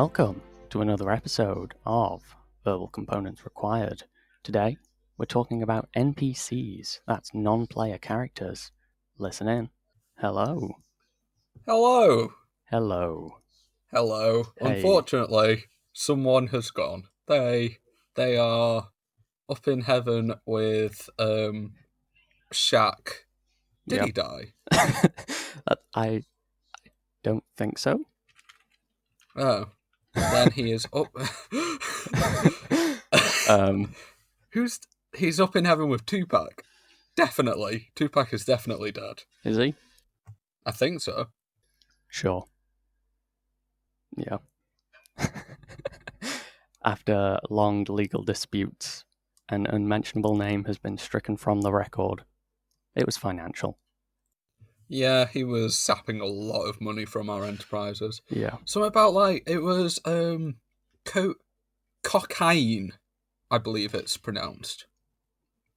Welcome to another episode of Verbal Components Required. Today, we're talking about NPCs, that's non-player characters. Listen in. Hello. Hello. Hello. Hello. Hey. Unfortunately, someone has gone. They are up in heaven with Shaq. Did he die? I don't think so. Oh. Then he is up. He's up in heaven with Tupac. Definitely. Tupac is definitely dead. Is he? I think so. Sure. Yeah. After long legal disputes, an unmentionable name has been stricken from the record. It was financial. Yeah, he was sapping a lot of money from our enterprises. Yeah. Something about, it was cocaine, I believe it's pronounced.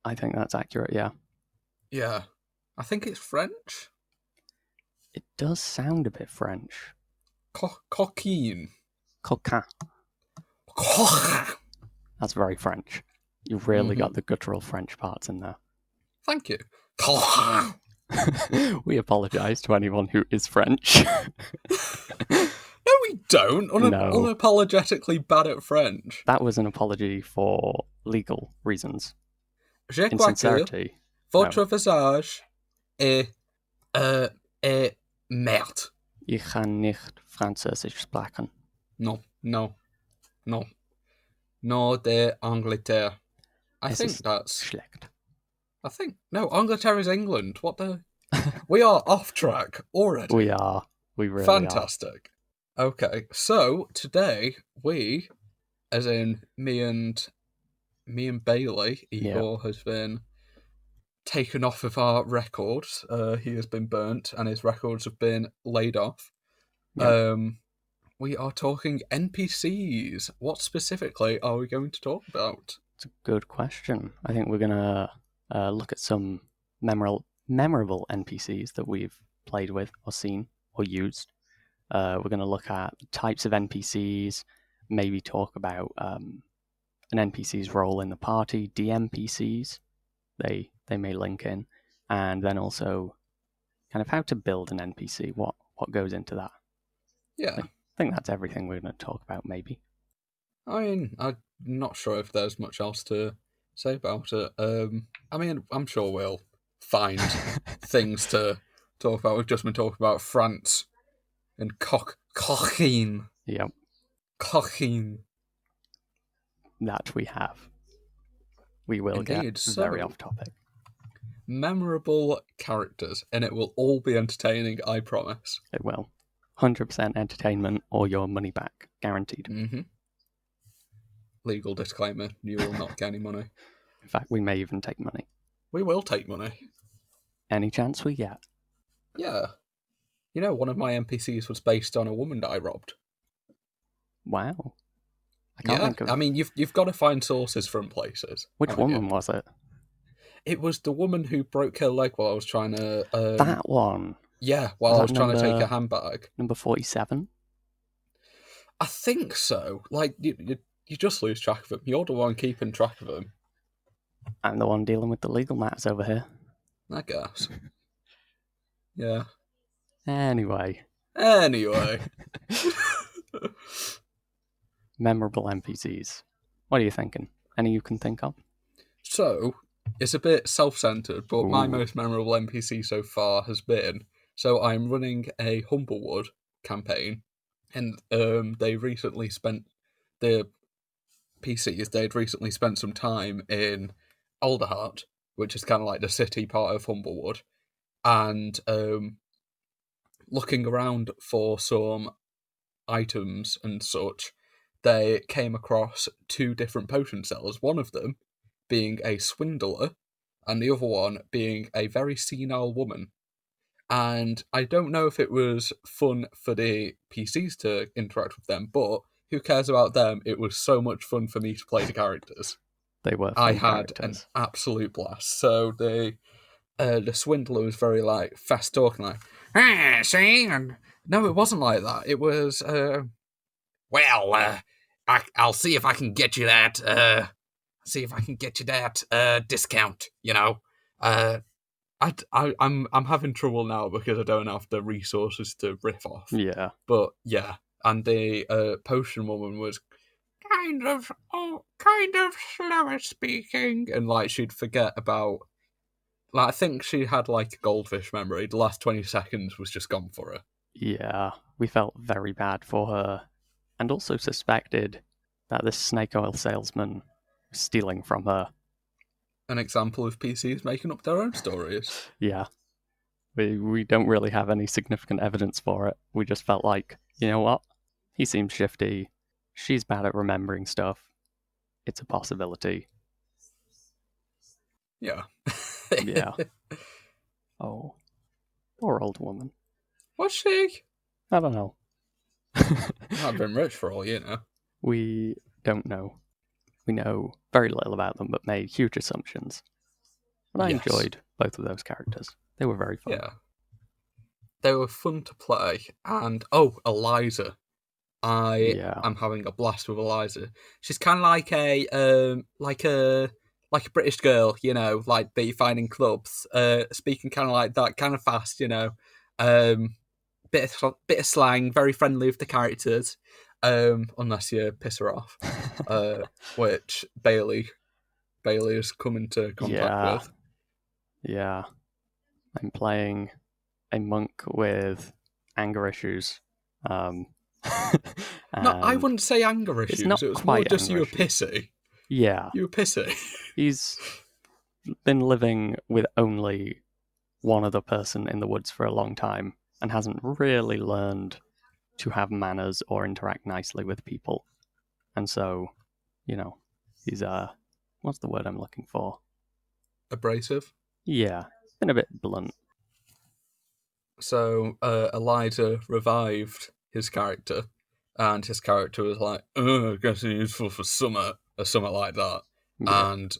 I think that's accurate, yeah. Yeah. I think it's French. It does sound a bit French. Cocaine. Coquin. That's very French. You've really got the guttural French parts in there. Thank you. We apologise to anyone who is French. No, we don't. Unapologetically bad at French. That was an apology for legal reasons. Je In crois sincerity. que votre visage est merde. Ich kann nicht Französisch sprechen. No de Angleterre. I think that's... schlecht. No, Angleterre is England. What the... We are off track already. We are. We really Fantastic. Are. Okay, so today we, as in me and Bailey, Igor has been taken off of our records. He has been burnt and his records have been laid off. Yep. We are talking NPCs. What specifically are we going to talk about? It's a good question. I think we're going to look at some memorable NPCs that we've played with or seen or used. We're going to look at types of NPCs, maybe talk about an NPC's role in the party, DMPCs, they may link in, and then also kind of how to build an NPC, what goes into that. Yeah. I think that's everything we're going to talk about, maybe. I mean, I'm not sure if there's much else to say about it. I mean, I'm sure we'll find things to talk about. We've just been talking about France and cocaine. Yep. Cocaine. That we have. We will Indeed, get very off topic. Memorable characters, and it will all be entertaining, I promise. It will. 100% entertainment or your money back, guaranteed. Mm-hmm. Legal disclaimer, you will not get any money. In fact, we may even take money. We will take money. Any chance we get. Yeah. You know, one of my NPCs was based on a woman that I robbed. Wow. I can't think of... I mean, you've got to find sources from places. Which woman was it? It was the woman who broke her leg while I was trying to... that one? Yeah, while I was trying to take her handbag. Number 47? I think so. Like, you just lose track of them. You're the one keeping track of them. I'm the one dealing with the legal matters over here. I guess. Yeah. Anyway. Memorable NPCs. What are you thinking? Any you can think of? So, it's a bit self-centered, but my most memorable NPC so far has been... So I'm running a Humblewood campaign, and they recently spent... The PCs, they'd recently spent some time in Alderheart, which is kind of like the city part of Humblewood, and looking around for some items and such, they came across two different potion sellers, one of them being a swindler, and the other one being a very senile woman. And I don't know if it was fun for the PCs to interact with them, but who cares about them? It was so much fun for me to play the characters. They were. I had an absolute blast. So the swindler was very fast talking, see, and no, it wasn't like that. It was Well, I'll see if I can get you that. Discount. You know. I'm having trouble now because I don't have the resources to riff off. Yeah. But yeah, and the potion woman was kind of slower speaking, and like she'd forget about. Like I think she had like a goldfish memory. The last 20 seconds was just gone for her. Yeah, we felt very bad for her, and also suspected that this snake oil salesman was stealing from her. An example of PCs making up their own stories. Yeah. We don't really have any significant evidence for it. We just felt like, you know what? He seems shifty. She's bad at remembering stuff. It's a possibility. Yeah. Yeah. Oh, poor old woman. What's she? I don't know. I've been rich for all you know. We don't know. We know very little about them, but made huge assumptions. But I Yes. enjoyed both of those characters. They were very fun. Yeah. They were fun to play. And, Eliza. I am having a blast with Eliza. She's kind of like a British girl, you know, like that you find in clubs. Speaking kind of like that, kind of fast, you know. Bit of slang, very friendly with the characters. Unless you piss her off, which Bailey has come into contact with. Yeah. I'm playing a monk with anger issues. No, I wouldn't say anger issues. It's not it was quite more just anger you were issues. pissy. Yeah. You were pissy. He's been living with only one other person in the woods for a long time and hasn't really learned to have manners or interact nicely with people. And so, you know, he's what's the word I'm looking for? Abrasive. Yeah, been a bit blunt. So Eliza revived his character, and his character was like, I guess he's useful for summer, or something like that. Yeah. And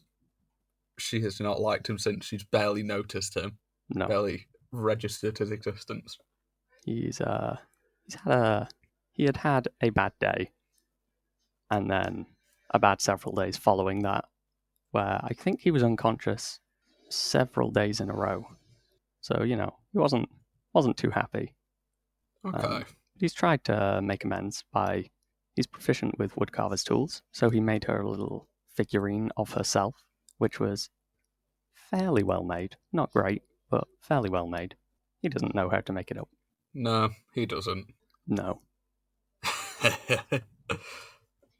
she has not liked him since. She's barely noticed him, No. barely registered his he had a bad day, and then a bad several days following that, where I think he was unconscious several days in a row. So, you know, he wasn't too happy. Okay. He's tried to make amends by he's proficient with woodcarver's tools, so he made her a little figurine of herself, which was fairly well made. Not great, but fairly well made. He doesn't know how to make it up. No, he doesn't. No.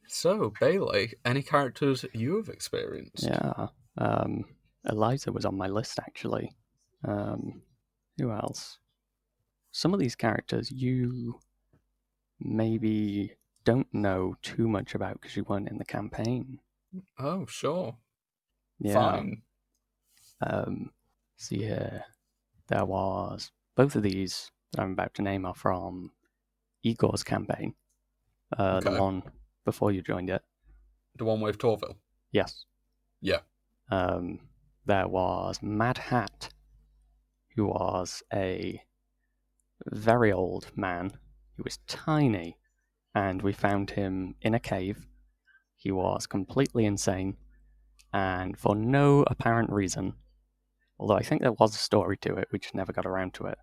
So, Bailey, any characters you have experienced? Yeah. Eliza was on my list, actually. Who else? Some of these characters you maybe don't know too much about because you weren't in the campaign. Oh, sure. Yeah. Fine. See here. There was both of these that I'm about to name are from Igor's campaign. Okay. The one before you joined it. The one with Torville? Yes. Yeah. There was Mad Hat, who was a very old man. He was tiny, and we found him in a cave. He was completely insane, and for no apparent reason, although I think there was a story to it, we just never got around to it.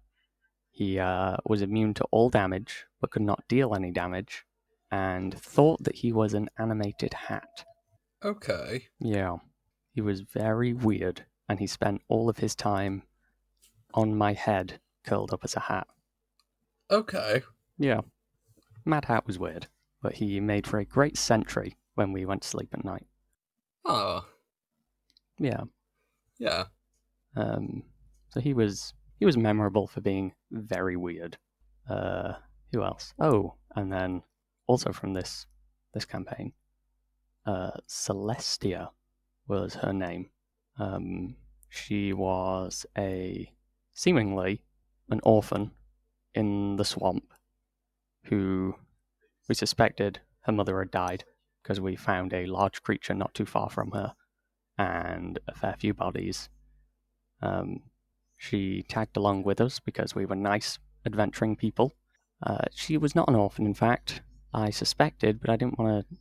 He was immune to all damage, but could not deal any damage, and thought that he was an animated hat. Okay. Yeah. He was very weird, and he spent all of his time on my head, curled up as a hat. Okay. Yeah. Mad Hat was weird, but he made for a great sentry when we went to sleep at night. Oh. Yeah. Yeah. So he was memorable for being very weird. Who else? Oh, and then also from this campaign, Celestia was her name. She was seemingly an orphan in the swamp who we suspected her mother had died because we found a large creature not too far from her and a fair few bodies. She tagged along with us because we were nice, adventuring people. She was not an orphan, in fact. I suspected, but I didn't want to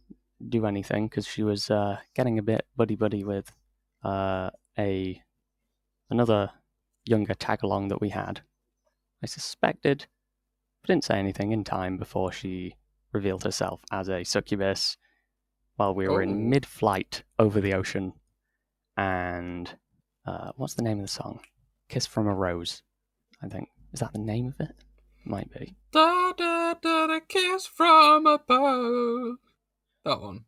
do anything because she was getting a bit buddy-buddy with another younger tag-along that we had. I suspected, but didn't say anything in time before she revealed herself as a succubus while we were in mid-flight over the ocean. And what's the name of the song? Kiss from a Rose, I think. Is that the name of it? Might be. Da da da da, kiss from above. That one.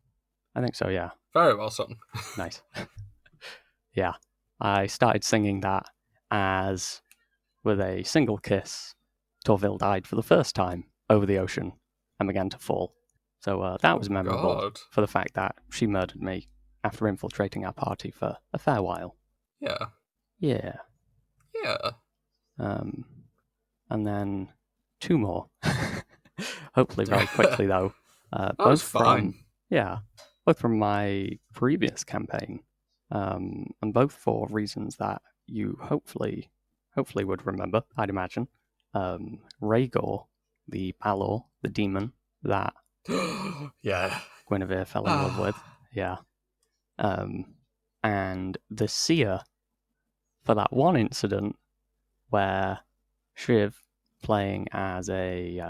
I think so, yeah. Very well sung. Nice. Yeah. I started singing that as, with a single kiss, Torville died for the first time over the ocean and began to fall. So that was memorable for the fact that she murdered me after infiltrating our party for a fair while. Yeah. Yeah. Yeah. And then 2 more. Hopefully very quickly, though. Both fine. Both from my previous campaign, and both for reasons that you hopefully would remember, I'd imagine. Rhaegor, the Balor, the demon that Guinevere fell in love with. Yeah. And the seer for that one incident where Shiv, playing as he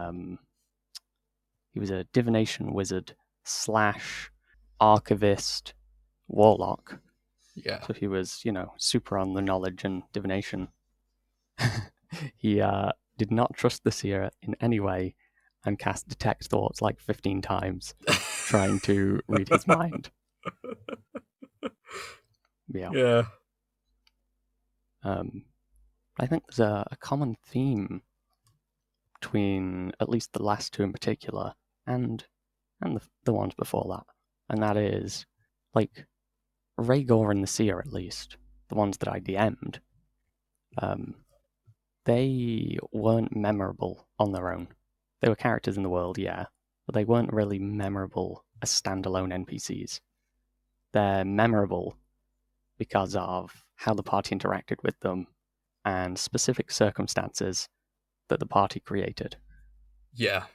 was a divination wizard / archivist warlock. Yeah. So he was, super on the knowledge and divination. He did not trust the seer in any way and cast Detect Thoughts like 15 times, trying to read his mind. Yeah. I think there's a common theme between at least the last 2 in particular and the ones before that, and that is, like, Rhaegor and the Seer, at least, the ones that I DM'd, they weren't memorable on their own. They were characters in the world, yeah, but they weren't really memorable as standalone NPCs. They're memorable because of how the party interacted with them and specific circumstances that the party created. Yeah.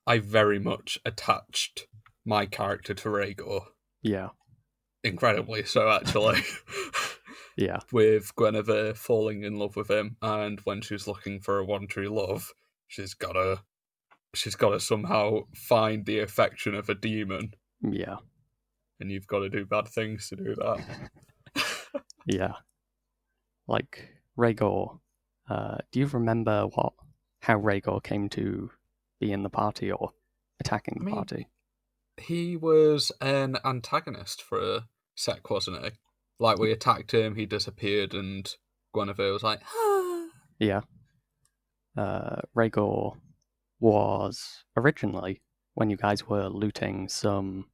I very much attached my character to Rhaegor. Yeah. Incredibly so, actually. Yeah. With Guinevere falling in love with him, and when she's looking for a one true love, she's gotta somehow find the affection of a demon. Yeah. And you've got to do bad things to do that. Yeah. Like, Rhaegor, do you remember how Rhaegor came to be in the party or attacking the party? He was an antagonist for a sec, wasn't he? Like, we attacked him, he disappeared, and Guinevere was like, ah. Yeah. Rhaegor was originally, when you guys were looting some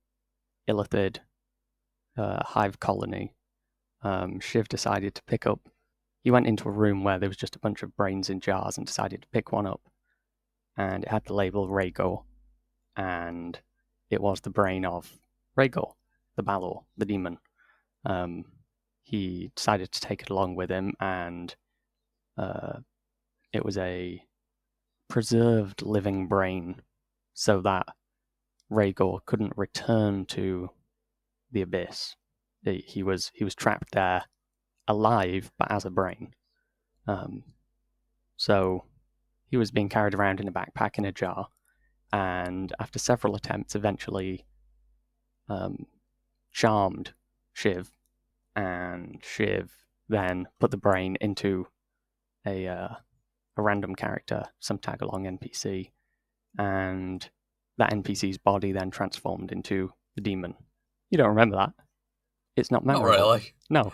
Illithid hive colony, Shiv decided to pick up. He went into a room where there was just a bunch of brains in jars and decided to pick one up. And it had the label Rhaegor. And it was the brain of Rhaegor, the Balor, the demon. He decided to take it along with him, and it was a preserved living brain so that Rhaegor couldn't return to the abyss. He was trapped there, alive, but as a brain. So he was being carried around in a backpack in a jar, and after several attempts, eventually charmed Shiv, and Shiv then put the brain into a random character, some tag-along NPC, and that NPC's body then transformed into the demon. You don't remember that? It's not memorable. Not really. No.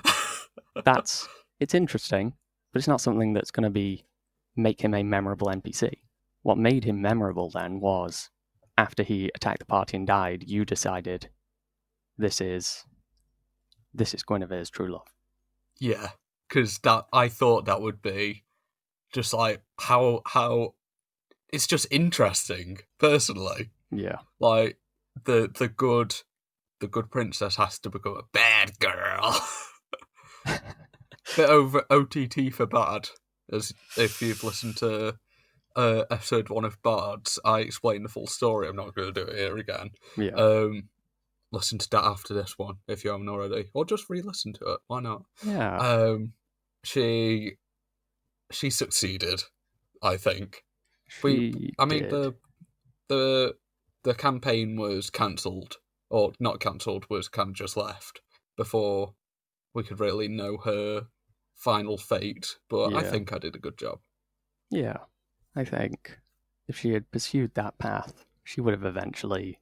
It's interesting, but it's not something that's going to make him a memorable NPC. What made him memorable then was, after he attacked the party and died, you decided this is Guinevere's true love. Yeah, because I thought that would be just like how it's just interesting, personally. Yeah. Like the good princess has to become a bad girl. Bit over OTT for bad, as if you've listened to episode 1 of Bards, I explained the full story. I'm not going to do it here again. Yeah. Listen to that after this one if you haven't already, or just re-listen to it. Why not? Yeah. She succeeded, I think. She did. The campaign was cancelled, or not cancelled, was kind of just left before we could really know her final fate. But I Yeah. think I did a good job. Yeah. I think if she had pursued that path, she would have eventually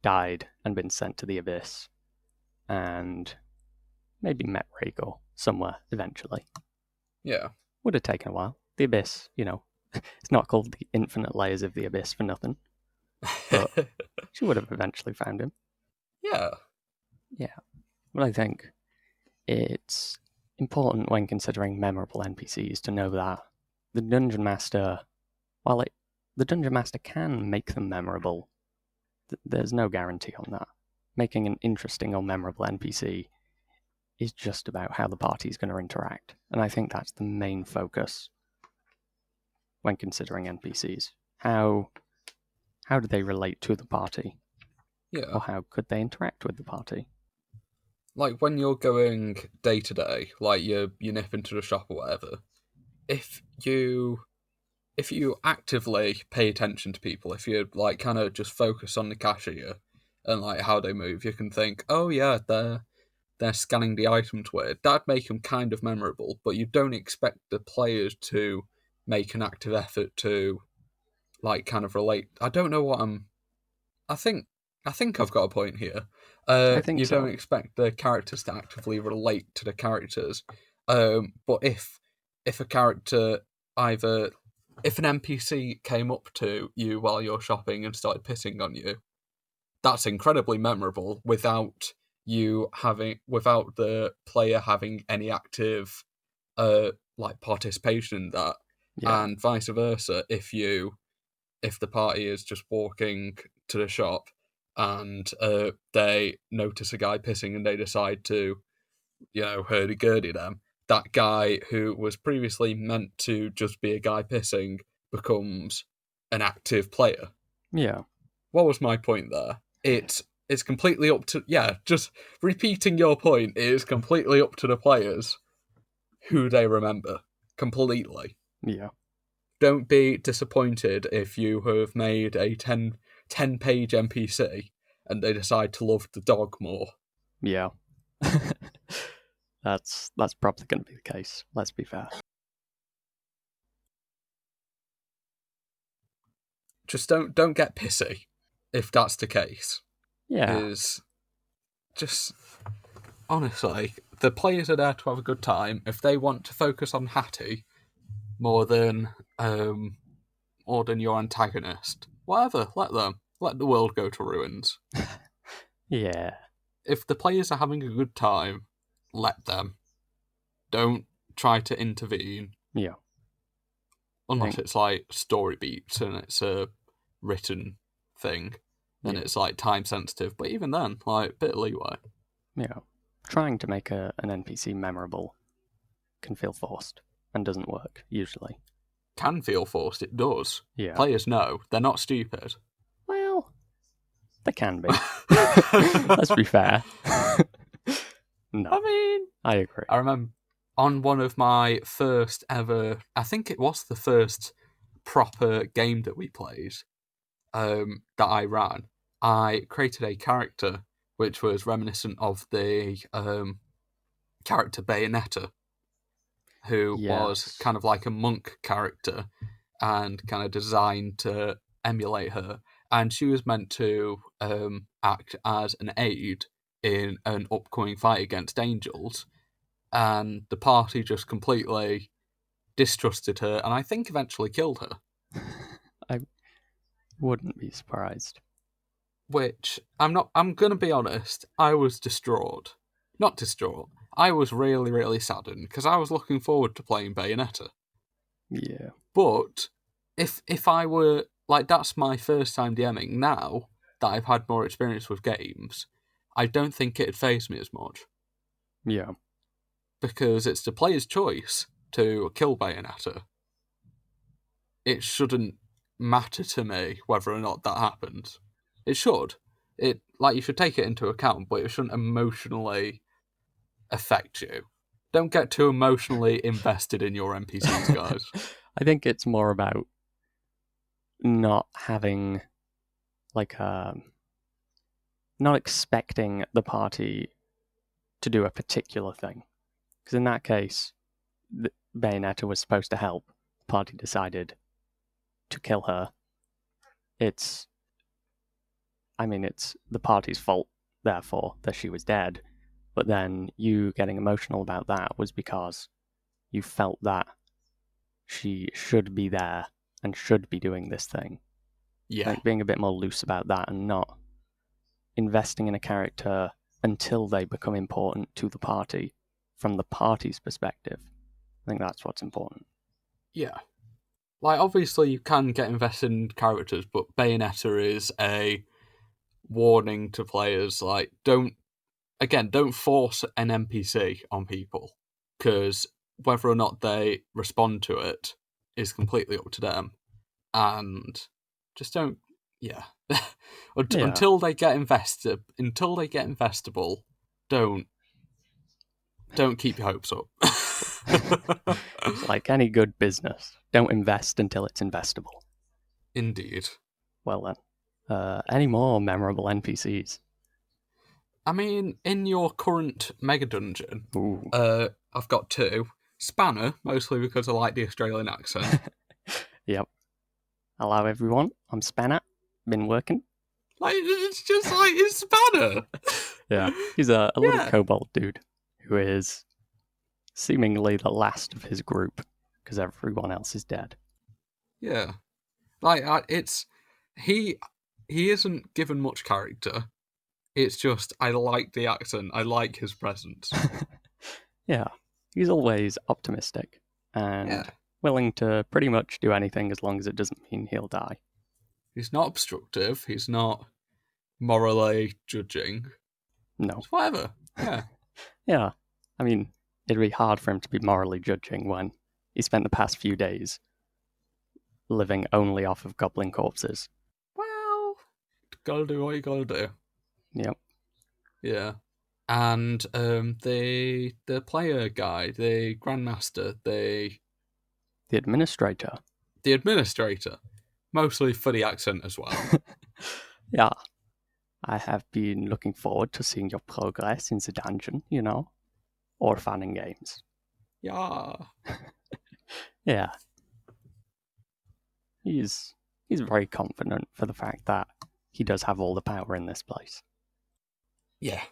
died and been sent to the Abyss, and maybe met Rhaegar somewhere eventually. Yeah. Would have taken a while. The Abyss, it's not called the Infinite Layers of the Abyss for nothing. But she would have eventually found him. Yeah. Yeah. But I think it's important when considering memorable NPCs to know that the Dungeon Master, the Dungeon Master can make them memorable, there's no guarantee on that. Making an interesting or memorable NPC is just about how the party is going to interact. And I think that's the main focus when considering NPCs. How do they relate to the party? Yeah. Or how could they interact with the party? Like when you're going day to day, like you nip into the shop or whatever, if you actively pay attention to people, if you like kind of just focus on the cashier and like how they move, you can think, oh yeah, they're scanning the items weird. That'd make them kind of memorable, but you don't expect the players to make an active effort to like kind of relate. I don't know what I'm. I think I've got a point here. I think You so. don't expect the characters to actively relate to the characters, but if a character either if an NPC came up to you while you're shopping and started pissing on you, that's incredibly memorable without the player having any active like participation in that, Yeah. and vice versa. If the party is just walking to the shop and they notice a guy pissing and they decide to, hurdy-gurdy them, that guy who was previously meant to just be a guy pissing becomes an active player. Yeah. What was my point there? It's completely up to... Yeah, just repeating your point, it is completely up to the players who they remember. Completely. Yeah. Don't be disappointed if you have made a 10-page NPC and they decide to love the dog more. Yeah. That's probably going to be the case. Let's be fair. Just don't get pissy if that's the case. Yeah. Is just honestly, the players are there to have a good time. If they want to focus on Hattie more than your antagonist, whatever, let them. Let the world go to ruins. Yeah. If the players are having a good time, let them. Don't try to intervene. Yeah. Unless it's like story beats and it's a written thing, then Yeah. it's like time sensitive. But even then, like, bit of leeway. Yeah. Trying to make an NPC memorable can feel forced and doesn't work, usually. Can feel forced, it does. Yeah. Players know, they're not stupid. Well, they can be. Let's be fair. No. I mean, I agree. I remember on one of my first ever, I think it was the first proper game that we played, that I ran, I created a character which was reminiscent of the character Bayonetta, who was kind of like a monk character and kind of designed to emulate her. And she was meant to act as an aide in an upcoming fight against angels. And the party just completely distrusted her, and I think eventually killed her. I wouldn't be surprised. Which, I'm going to be honest, I was distraught. Not distraught. I was really, really saddened, because I was looking forward to playing Bayonetta. Yeah. But, if I were, like, that's my first time DMing now, that I've had more experience with games, I don't think it'd faze me as much. Yeah. Because it's the player's choice to kill Bayonetta. it shouldn't matter to me whether or not that happens. It should. You should take it into account, but it shouldn't emotionally affect you. Don't get too emotionally invested in your NPCs, guys. I think it's more about not having not expecting the party to do a particular thing. Because in that case, Bayonetta was supposed to help. The party decided to kill her. It's the party's fault, therefore, that she was dead. But then you getting emotional about that was because you felt that she should be there and should be doing this thing. Yeah. Being a bit more loose about that and not investing in a character until they become important to the party from the party's perspective. I think that's what's important. Yeah. Obviously you can get invested in characters, but Bayonetta is a warning to players, don't force an NPC on people, because whether or not they respond to it is completely up to them, and just don't, until they get investable, don't keep your hopes up. It's like any good business, don't invest until it's investable. Indeed. Well then, any more memorable NPCs? I mean, in your current mega dungeon, I've got two. Spanner, mostly because I like the Australian accent. Yep. Hello everyone, I'm Spanner. Been working. It's just it's Spanner. Yeah, he's a little kobold dude who is seemingly the last of his group because everyone else is dead. Yeah, he isn't given much character. It's just I like the accent. I like his presence. Yeah, he's always optimistic and willing to pretty much do anything as long as it doesn't mean he'll die. He's not obstructive. He's not morally judging. No. It's whatever. Yeah. Yeah. I mean, it'd be hard for him to be morally judging when he spent the past few days living only off of goblin corpses. Well, gotta do what you gotta do. Yep. Yeah. And the player guy, the grandmaster, the administrator. The administrator. Mostly for the accent as well. Yeah. I have been looking forward to seeing your progress in the dungeon, or fun and games. Yeah. Yeah. He's very confident for the fact that he does have all the power in this place. Yeah.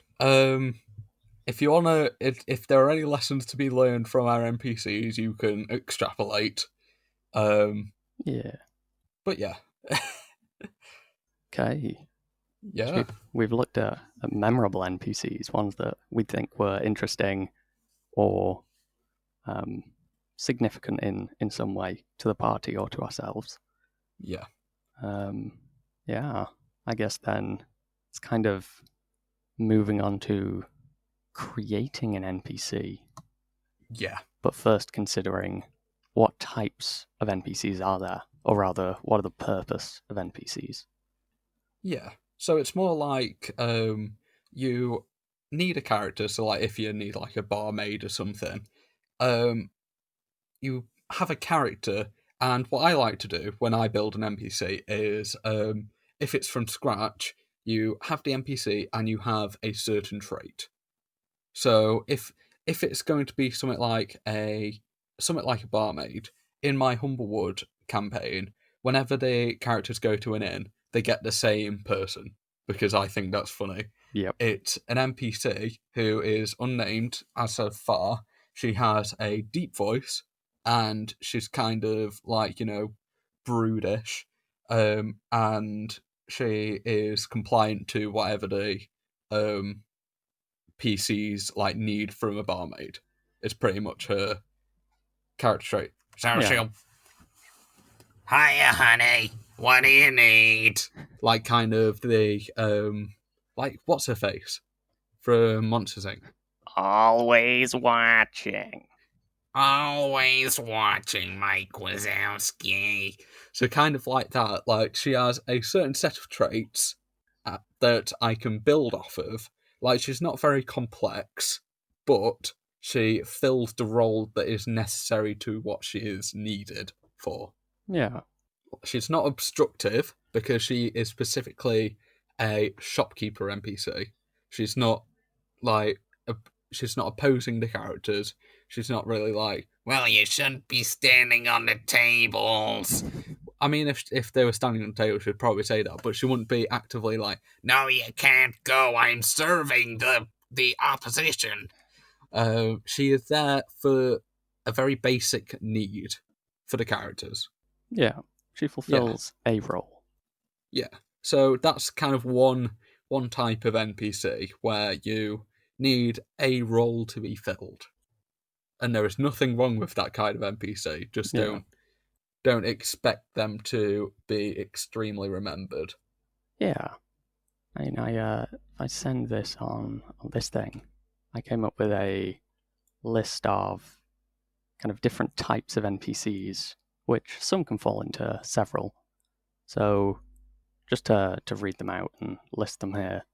If there are any lessons to be learned from our NPCs, you can extrapolate. Yeah. But yeah. Okay. Yeah. We've looked at memorable NPCs, ones that we think were interesting or significant in some way to the party or to ourselves. Yeah. Yeah. I guess then it's kind of moving on to creating an NPC. Yeah. But first considering what types of NPCs are there, or rather, what are the purpose of NPCs? Yeah. So it's more like you need a character. So if you need a barmaid or something, you have a character. And what I like to do when I build an NPC is, if it's from scratch, you have the NPC and you have a certain trait. So if it's going to be something like a barmaid, in my Humblewood campaign, whenever the characters go to an inn, they get the same person because I think that's funny. Yep. It's an NPC who is unnamed as of far. She has a deep voice and she's kind of brutish, and she is compliant to whatever the PCs need from a barmaid. It's pretty much her character trait. Yeah. Hiya, honey. What do you need? Kind of the what's her face from Monsters Inc. Always watching. Always watching Mike Wazowski. So kind of like that, like she has a certain set of traits that I can build off of. Like she's not very complex, but she fills the role that is necessary to what she is needed for. Yeah. She's not obstructive because she is specifically a shopkeeper NPC. She's not like she's not opposing the characters. She's not really like, well, you shouldn't be standing on the tables. I mean, if they were standing on the table, she'd probably say that, but she wouldn't be actively like, no, you can't go. I'm serving the opposition. She is there for a very basic need for the characters. Yeah. She fulfills a role. Yeah. So that's kind of one type of NPC where you need a role to be filled. And there is nothing wrong with that kind of NPC. Just don't expect them to be extremely remembered. Yeah. I mean, I send this on this thing. I came up with a list of kind of different types of NPCs, which some can fall into several. So just to read them out and list them here,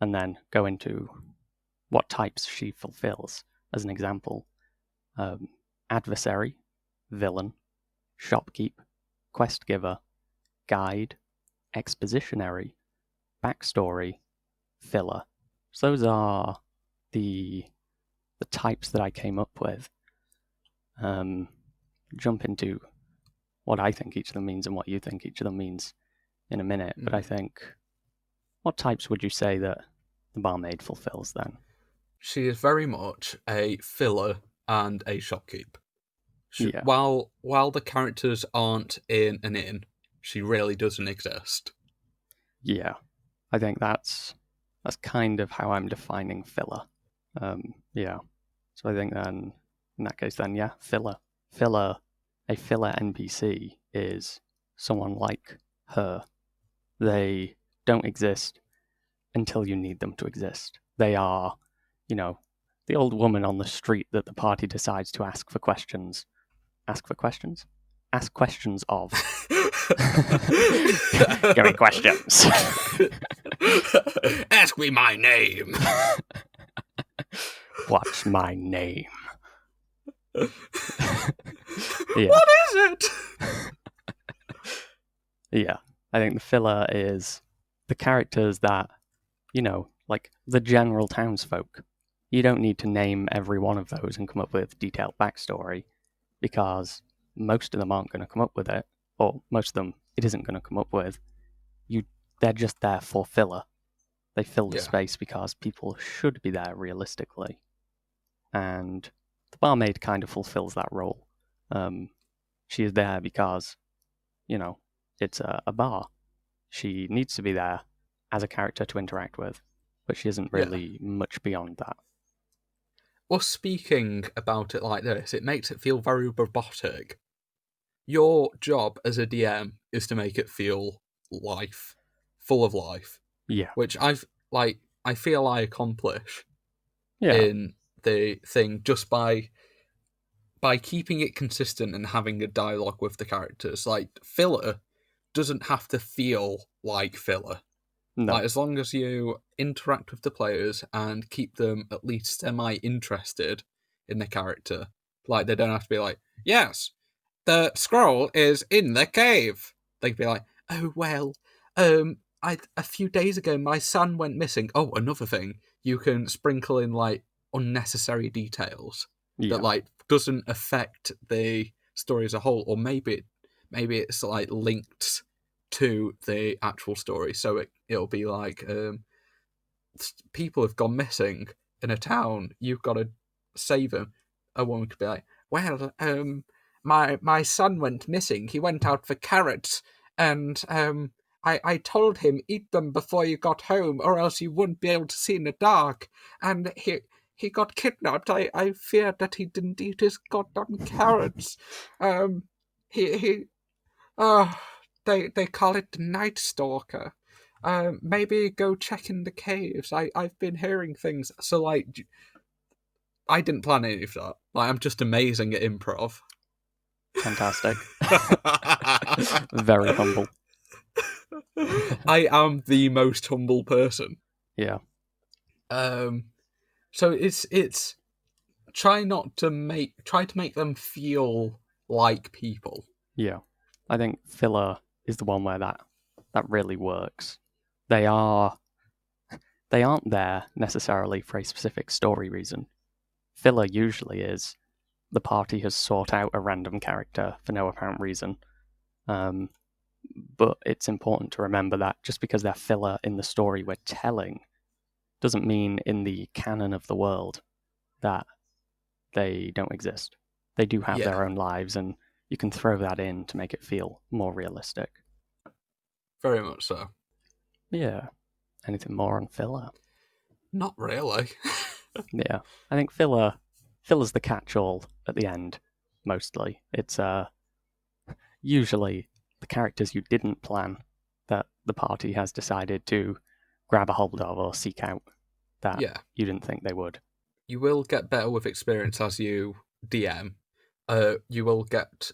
and then go into what types she fulfills. As an example, adversary, villain, shopkeep, questgiver, guide, expositionary, backstory, filler. So those are the types that I came up with. Jump into what I think each of them means and what you think each of them means in a minute. But I think, what types would you say that the barmaid fulfills then? She is very much a filler and a shopkeep. Yeah. While the characters aren't in an inn, she really doesn't exist. Yeah. I think that's kind of how I'm defining filler. Yeah. So I think then, in that case then, yeah, filler. A filler NPC is someone like her. They don't exist until you need them to exist. They are, the old woman on the street that the party decides to ask for questions. Ask for questions? Ask questions of. Give me questions. Ask me my name. What's my name? Yeah. What is it? Yeah. I think the filler is the characters that, like the general townsfolk. You don't need to name every one of those and come up with detailed backstory, because most of them aren't going to come up with it, or most of them it isn't going to come up with. They're just there for filler. They fill the space because people should be there realistically. And the barmaid kind of fulfills that role. She is there because, it's a bar. She needs to be there as a character to interact with, but she isn't really much beyond that. Well, speaking about it like this, it makes it feel very robotic. Your job as a DM is to make it feel full of life. Yeah. Which I feel I accomplish Yeah. in the thing just by keeping it consistent and having a dialogue with the characters. Like, filler doesn't have to feel like filler. No. Like, as long as you interact with the players and keep them at least semi-interested in the character. Like, they don't have to be like, yes, the scroll is in the cave. They can be like, oh, well, a few days ago, my son went missing. Oh, another thing, you can sprinkle in, like, unnecessary details that, like, doesn't affect the story as a whole, or maybe it's, like, linked to the actual story, so it'll be like, people have gone missing in a town, you've got to save them. A woman could be like, well, my son went missing, he went out for carrots, and I told him, eat them before you got home, or else you wouldn't be able to see in the dark, and he got kidnapped. I feared that he didn't eat his goddamn carrots. They call it the Night Stalker. Maybe go check in the caves. I've been hearing things. So, like, I didn't plan any of that. Like, I'm just amazing at improv. Fantastic. Very humble. I am the most humble person. Yeah. So it's try to make them feel like people. Yeah. I think filler is the one where that really works. They aren't there necessarily for a specific story reason. Filler usually is the party has sought out a random character for no apparent reason. But it's important to remember that just because they're filler in the story we're telling doesn't mean in the canon of the world that they don't exist. They do have their own lives, and you can throw that in to make it feel more realistic. Very much so. Yeah. Anything more on filler? Not really. Yeah. I think filler's the catch-all at the end, mostly. It's usually the characters you didn't plan that the party has decided to grab a hold of or seek out that you didn't think they would. You will get better with experience as you DM. You will get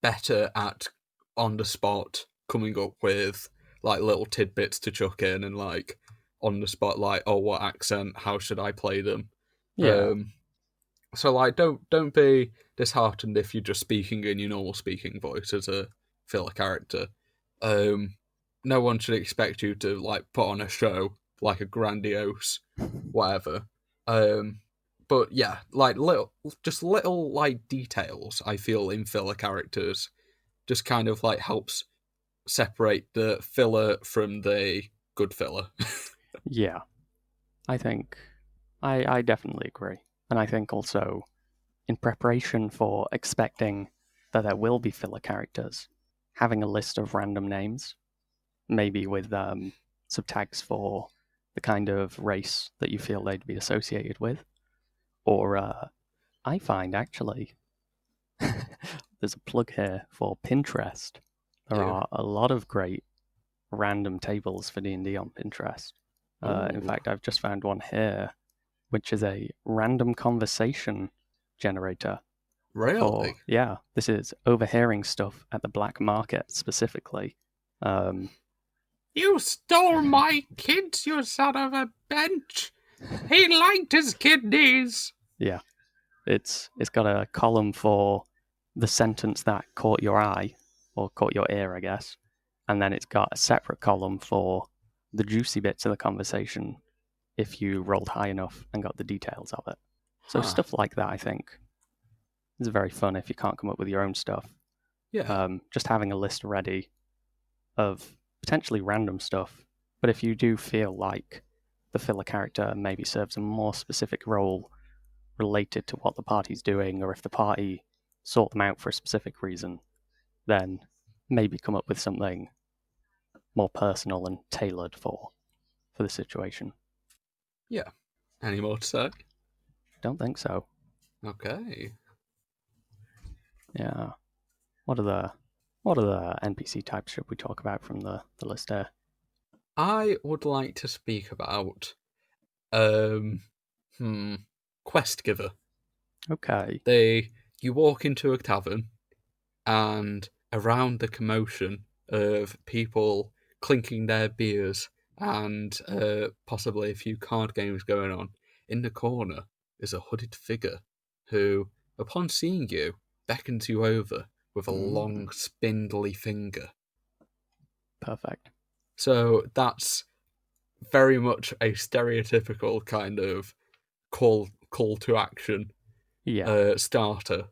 better at on the spot coming up with like little tidbits to chuck in and like on the spot, like, oh, what accent? How should I play them? Yeah. So like, don't be disheartened if you're just speaking in your normal speaking voice as a filler character. No one should expect you to like put on a show like a grandiose whatever. But yeah, like little like details I feel in filler characters just kind of like helps separate the filler from the good filler. Yeah. I think I definitely agree. And I think also in preparation for expecting that there will be filler characters, having a list of random names, maybe with subtags for the kind of race that you feel they'd be associated with. Or I find actually there's a plug here for Pinterest. There are a lot of great random tables for D&D on Pinterest. In fact, I've just found one here, which is a random conversation generator. Really? Yeah, this is overhearing stuff at the black market specifically. You stole my kids, you son of a bench! He liked his kidneys! Yeah. It's got a column for the sentence that caught your eye, or caught your ear, I guess. And then it's got a separate column for the juicy bits of the conversation if you rolled high enough and got the details of it. So stuff like that, I think, is very fun if you can't come up with your own stuff. Yeah. Just having a list ready of potentially random stuff. But if you do feel like the filler character maybe serves a more specific role related to what the party's doing, or if the party sought them out for a specific reason, then maybe come up with something more personal and tailored for the situation. Yeah. Any more to say? Don't think so. Okay. Yeah. What are the NPC types should we talk about from the list here? I would like to speak about Questgiver. Okay. You walk into a tavern, and around the commotion of people clinking their beers and possibly a few card games going on, in the corner is a hooded figure who, upon seeing you, beckons you over with a long, spindly finger. Perfect. So that's very much a stereotypical kind of call to action starter.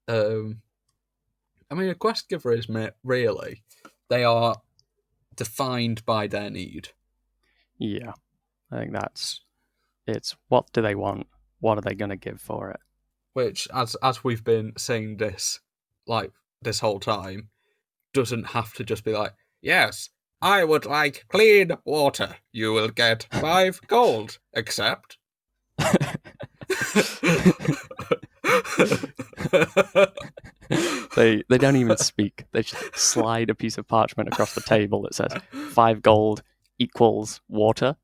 I mean, a quest giver is really, they are defined by their need. Yeah, I think it's what do they want? What are they going to give for it? Which, as we've been saying this, like, this whole time, doesn't have to just be like, yes, I would like clean water. You will get 5 gold, except... They don't even speak. They just slide a piece of parchment across the table that says 5 gold equals water ?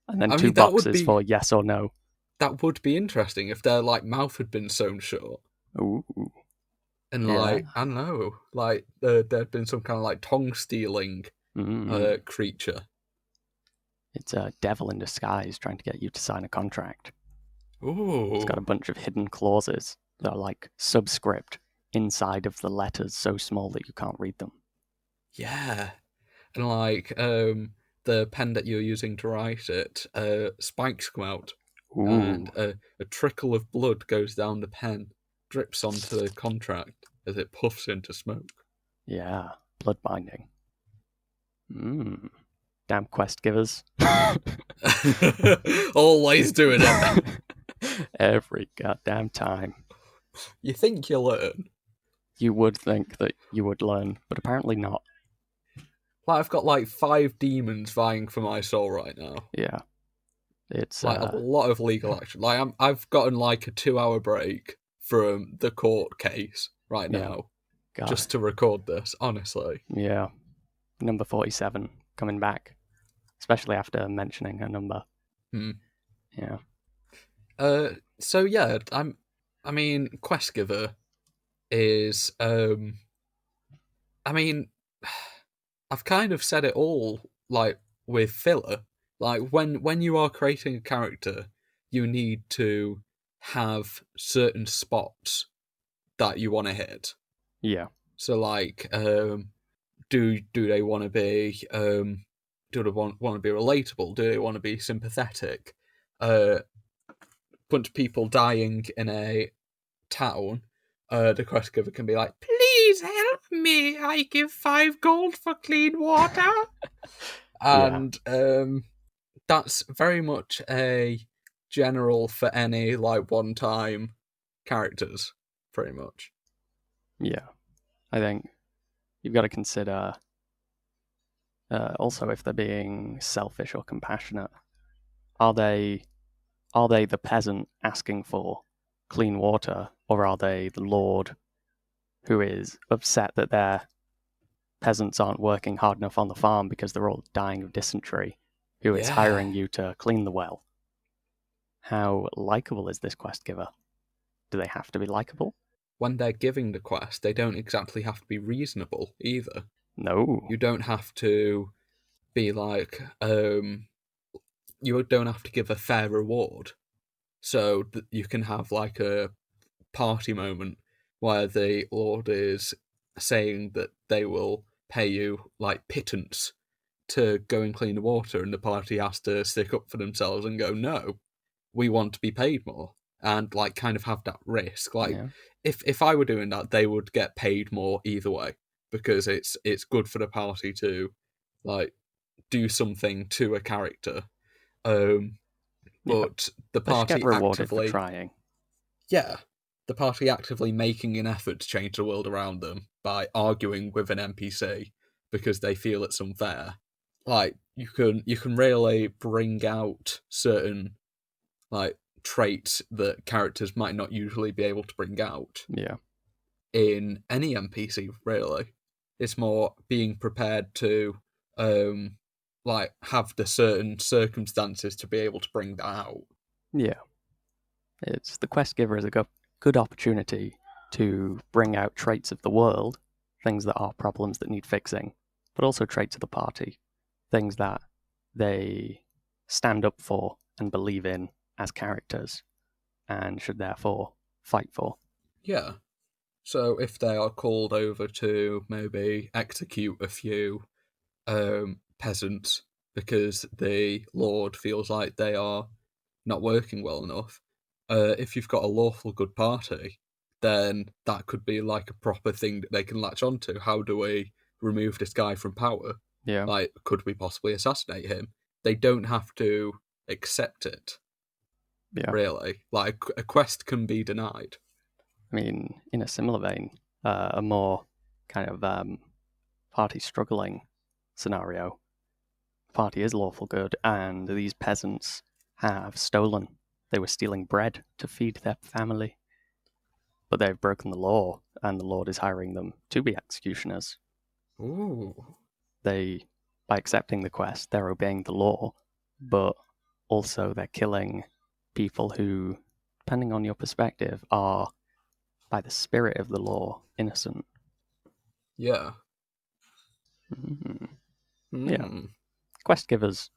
And then 2 boxes for yes or no. that would be interesting if their like mouth had been sewn shut. Ooh, And yeah. like, I don't know, like there'd been some kind of like tongue stealing creature. It's a devil in disguise trying to get you to sign a contract. It's got a Ooh, bunch of hidden clauses that are like subscript inside of the letters so small that you can't read them. yeah. And like the pen that you're using to write it, spikes come out, and Ooh, a trickle of blood goes down the pen, drips onto the contract as it puffs into smoke. yeah. Blood binding. Mmm. Damn quest givers. Always doing it. Every goddamn time. You think you learn. You would think that you would learn, but apparently not. Like I've got like 5 demons vying for my soul right now. Yeah. It's Like a lot of legal action. Like I've gotten like a 2 hour break from the court case right yeah. now God. just to record this. Honestly, Yeah. Number 47 coming back, especially after mentioning her number. hmm. Yeah. So yeah, I mean, Questgiver is. I mean, I've kind of said it all. Like with filler, like when you are creating a character, you need to have certain spots that you want to hit. Yeah. So like, do they want to be do they want to be relatable? Do they want to be sympathetic? Bunch of people dying in a town. The quest giver can be like, "Please help me! I give 5 gold for clean water." Yeah. And that's very much a general for any like one-time characters, pretty much. Yeah. I think you've got to consider also if they're being selfish or compassionate. Are they the peasant asking for clean water, or are they the lord who is upset that their peasants aren't working hard enough on the farm because they're all dying of dysentery, who is Yeah. hiring you to clean the well? How likable is this quest giver? Do they have to be likable? When they're giving the quest, they don't exactly have to be reasonable either. No. You don't have to be like, you don't have to give a fair reward. So that you can have like a party moment where the Lord is saying that they will pay you like pittance to go and clean the water, and the party has to stick up for themselves and go, no, we want to be paid more, and like kind of have that risk. Like Yeah. if I were doing that, they would get paid more either way because it's good for the party to like do something to a character. Um, Yeah. but the They should get party rewarded for actively, trying. yeah, the party actively making an effort to change the world around them by arguing with an NPC because they feel it's unfair. Like you can really bring out certain like traits that characters might not usually be able to bring out Yeah. in any NPC. Really, it's more being prepared to um like have the certain circumstances to be able to bring that out. Yeah. It's the quest giver is a good opportunity to bring out traits of the world, things that are problems that need fixing, but also traits of the party, things that they stand up for and believe in as characters and should therefore fight for. Yeah. So if they are called over to maybe execute a few peasants because the lord feels like they are not working well enough, if you've got a lawful good party, then that could be like a proper thing that they can latch onto. How do we remove this guy from power? Yeah. Like, could we possibly assassinate him? They don't have to accept it, Yeah. really. Like, a quest can be denied. I mean, in a similar vein, a more kind of party struggling scenario. Party is lawful good, and these peasants have stolen. They were stealing bread to feed their family, but they've broken the law, and the Lord is hiring them to be executioners. Ooh. They, by accepting the quest, they're obeying the law, but also they're killing people who, depending on your perspective, are, by the spirit of the law, innocent. Yeah. Yeah. Quest givers,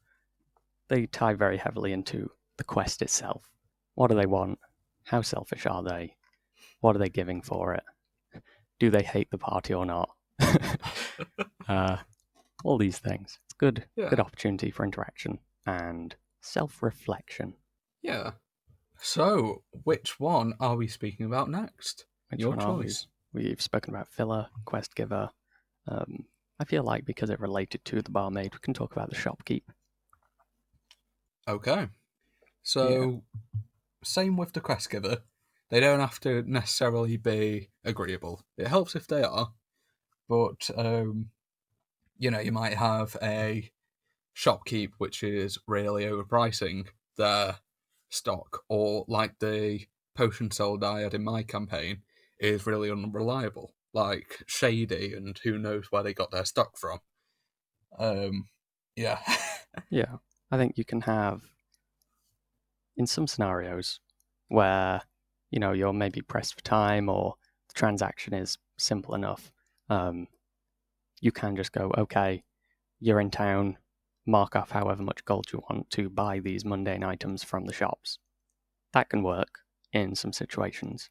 they tie very heavily into the quest itself. What do they want? How selfish are they? What are they giving for it? Do they hate the party or not? All these things. It's good opportunity for interaction and self-reflection. Yeah. So, which one are we speaking about next? Your choice. We've spoken about filler, Questgiver. I feel like because it related to the barmaid, we can talk about the Shopkeep. Okay. So, same with the Questgiver. They don't have to necessarily be agreeable. It helps if they are, but you might have a Shopkeep which is really overpricing their stock, or like the potion sold I had in my campaign is really unreliable, like shady, and who knows where they got their stock from. Yeah. Yeah, I think you can have, in some scenarios where, you're maybe pressed for time or the transaction is simple enough, you can just go, okay, you're in town, mark off however much gold you want to buy these mundane items from the shops. That can work in some situations.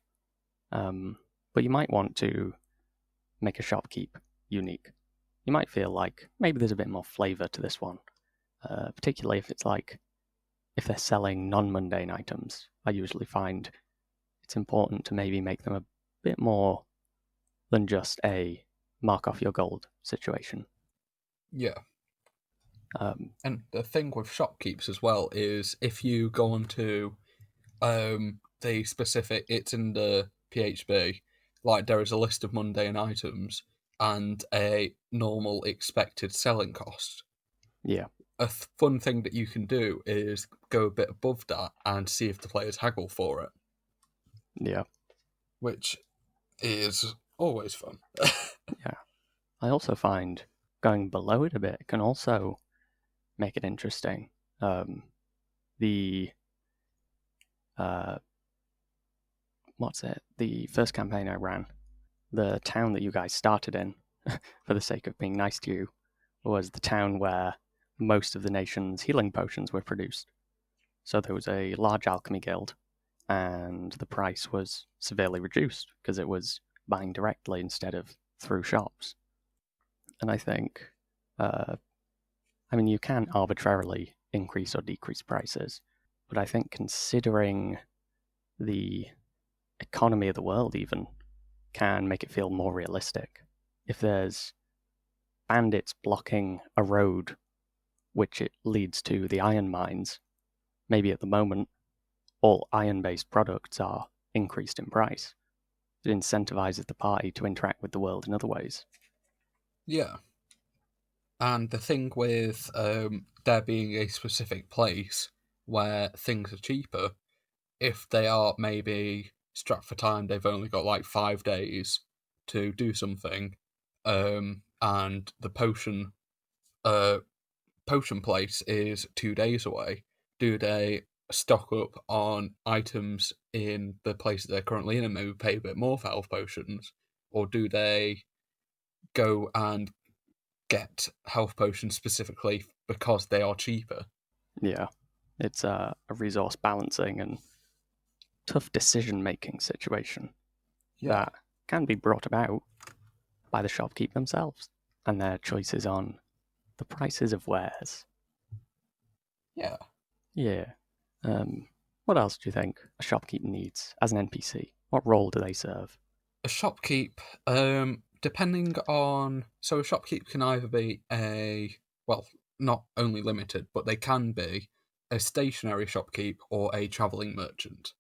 But you might want to make a shopkeep unique. You might feel like maybe there's a bit more flavor to this one, particularly if they're selling non-mundane items. I usually find it's important to maybe make them a bit more than just a mark off your gold situation. Yeah. And the thing with shopkeeps as well is if you go onto the specific, it's in the PHB, like there is a list of mundane items and a normal expected selling cost. Yeah. A fun thing that you can do is go a bit above that and see if the players haggle for it. Yeah. Which is always fun. Yeah. I also find going below it a bit can also make it interesting. The first campaign I ran, the town that you guys started in, for the sake of being nice to you, was the town where most of the nation's healing potions were produced. So there was a large alchemy guild, and the price was severely reduced because it was buying directly instead of through shops. And I think, you can arbitrarily increase or decrease prices, but I think considering the economy of the world even can make it feel more realistic. If there's bandits blocking a road which it leads to the iron mines, maybe at the moment all iron-based products are increased in price. It incentivizes the party to interact with the world in other ways. Yeah. And the thing with there being a specific place where things are cheaper, if they are maybe strapped for time, they've only got like 5 days to do something, and the potion place is 2 days away. Do they stock up on items in the place that they're currently in and maybe pay a bit more for health potions, or do they go and get health potions specifically because they are cheaper? Yeah, it's a resource balancing and tough decision-making situation that can be brought about by the shopkeep themselves and their choices on the prices of wares. Yeah. Yeah. What else do you think a shopkeep needs as an NPC? What role do they serve? A shopkeep, depending on. So, a shopkeep can either be not only limited, but they can be a stationary shopkeep or a travelling merchant,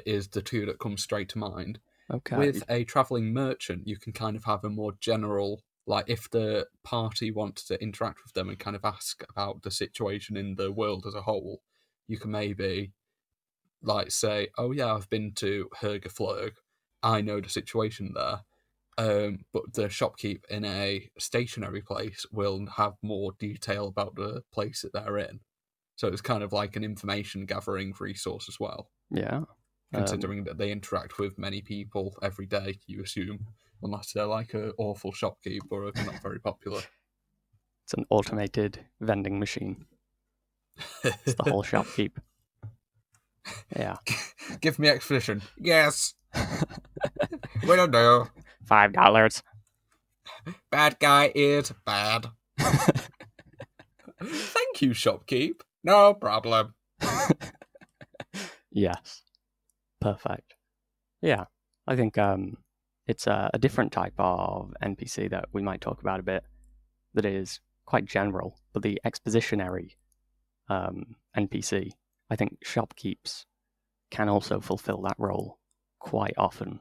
is the two that come straight to mind. Okay. With a travelling merchant, you can kind of have a more general, like if the party wants to interact with them and kind of ask about the situation in the world as a whole, you can maybe like say, "Oh yeah, I've been to Hergeflurg. I know the situation there." But the shopkeep in a stationary place will have more detail about the place that they're in. So it's kind of like an information gathering resource as well. Yeah. Considering that they interact with many people every day, you assume, unless they're like an awful shopkeep or not very popular. It's an automated vending machine. It's the whole Shopkeep. Yeah. Give me exposition. Yes. We don't know. $5. Bad guy is bad. Thank you, Shopkeep. No problem. Yes. Perfect. Yeah. I think it's a different type of NPC that we might talk about a bit that is quite general, but the expositionary NPC, I think shopkeeps can also fulfill that role quite often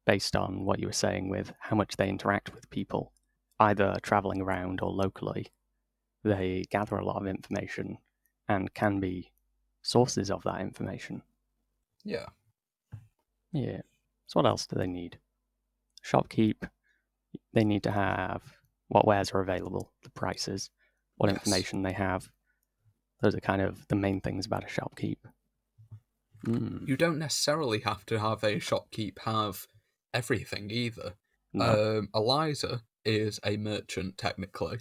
based on what you were saying with how much they interact with people, either traveling around or locally. They gather a lot of information and can be sources of that information. Yeah. Yeah. So what else do they need? Shopkeep, they need to have what wares are available, the prices, what information they have. Those are kind of the main things about a shopkeep. You don't necessarily have to have a shopkeep have everything either. No. Eliza is a merchant, technically,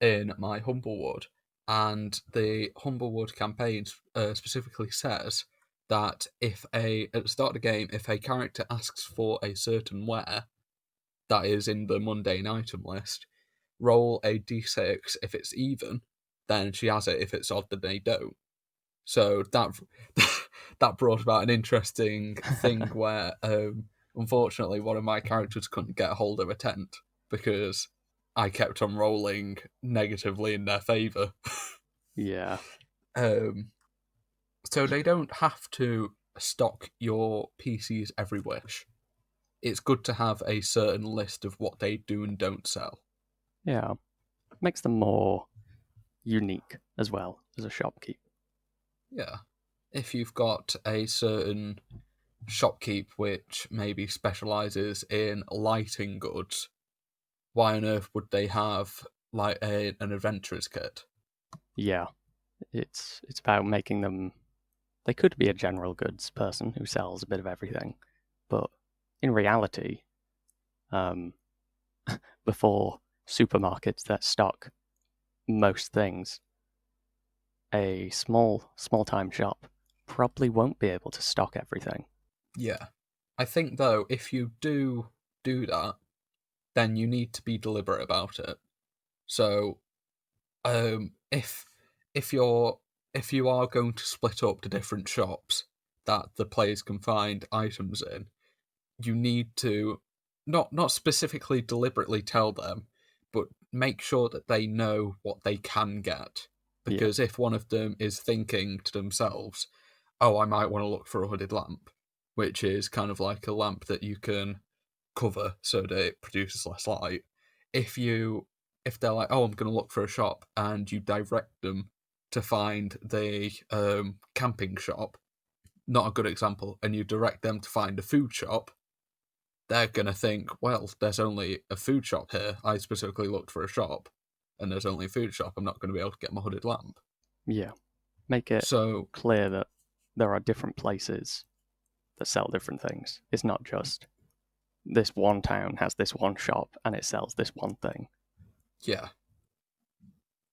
in my Humblewood, and the Humblewood campaign specifically says that at the start of the game, if a character asks for a certain ware that is in the mundane item list, roll a d6. If it's even, then she has it. If it's odd, then they don't. So that brought about an interesting thing where, unfortunately, one of my characters couldn't get a hold of a tent because I kept on rolling negatively in their favour. Yeah. So they don't have to stock your PCs every wish. It's good to have a certain list of what they do and don't sell. Yeah. Makes them more unique as well as a shopkeep. Yeah. If you've got a certain shopkeep which maybe specialises in lighting goods, why on earth would they have like an adventurer's kit? Yeah. It's about making them. They could be a general goods person who sells a bit of everything, but in reality, before supermarkets that stock most things, a small time shop probably won't be able to stock everything. Yeah. I think though, if you do that, then you need to be deliberate about it. So, if you are going to split up to different shops that the players can find items in, you need to not specifically deliberately tell them, but make sure that they know what they can get. Because if one of them is thinking to themselves, oh, I might want to look for a hooded lamp, which is kind of like a lamp that you can cover so that it produces less light. If they're like, oh, I'm going to look for a shop, and you direct them to find the camping shop, not a good example, and you direct them to find a food shop, they're going to think, well, there's only a food shop here. I specifically looked for a shop, and there's only a food shop. I'm not going to be able to get my hooded lamp. Yeah. Make it clear that there are different places that sell different things. It's not just this one town has this one shop and it sells this one thing. Yeah.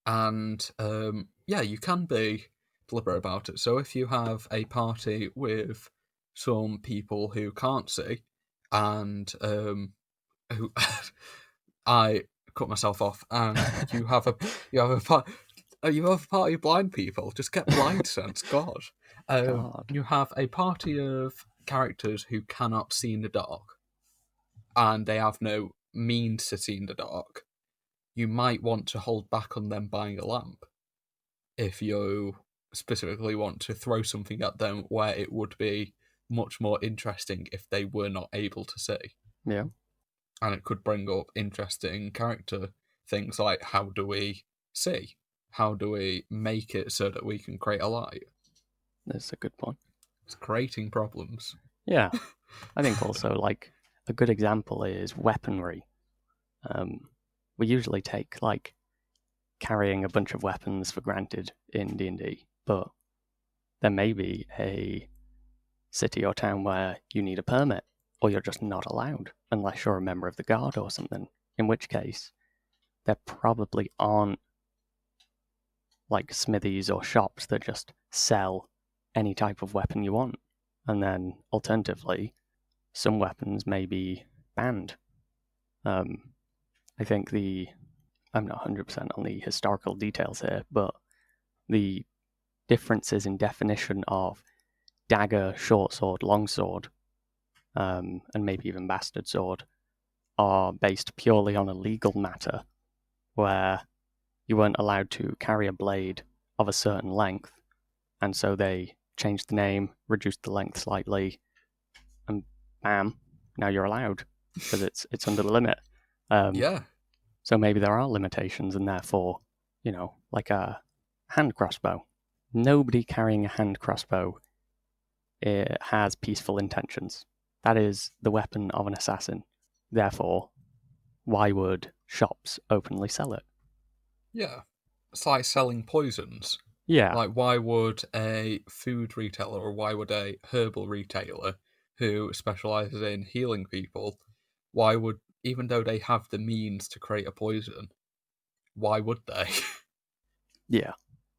And you can be deliberate about it. So if you have a party with some people who can't see, and who I cut myself off, and you have a party of blind people. Just get blind sense, God. You have a party of characters who cannot see in the dark, and they have no means to see in the dark. You might want to hold back on them buying a lamp if you specifically want to throw something at them where it would be much more interesting if they were not able to see. Yeah. And it could bring up interesting character things like, how do we see? How do we make it so that we can create a light? That's a good point. It's creating problems. Yeah. I think also, like, a good example is weaponry. We usually take, like, carrying a bunch of weapons for granted in D&D, but there may be a city or town where you need a permit, or you're just not allowed unless you're a member of the guard or something, in which case there probably aren't like smithies or shops that just sell any type of weapon you want. And then alternatively, some weapons may be banned. I think I'm not 100% on the historical details here, but the differences in definition of dagger, short sword, long sword, and maybe even bastard sword are based purely on a legal matter, where you weren't allowed to carry a blade of a certain length, and so they changed the name, reduced the length slightly, and bam, now you're allowed, because it's under the limit. Yeah. So maybe there are limitations, and therefore, like a hand crossbow. Nobody carrying a hand crossbow has peaceful intentions. That is the weapon of an assassin. Therefore, why would shops openly sell it? Yeah. It's like selling poisons. Yeah. Like, why would a food retailer or why would a herbal retailer who specialises in healing people, why would, even though they have the means to create a poison, why would they? Yeah.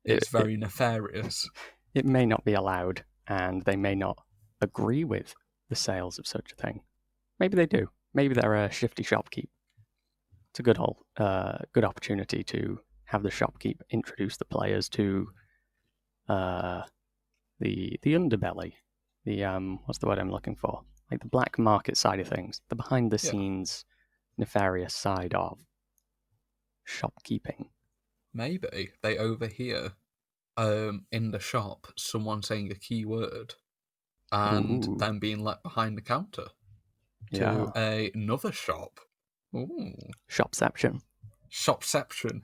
It's very nefarious. It may not be allowed, and they may not agree with the sales of such a thing. Maybe they do. Maybe they're a shifty shopkeep. It's a good opportunity to have the shopkeep introduce the players to the underbelly, the what's the word I'm looking for? Like the black market side of things, the behind the scenes nefarious side of shopkeeping. Maybe they overhear in the shop someone saying a key word and then being let behind the counter to another shop. Ooh. Shopception. Shopception.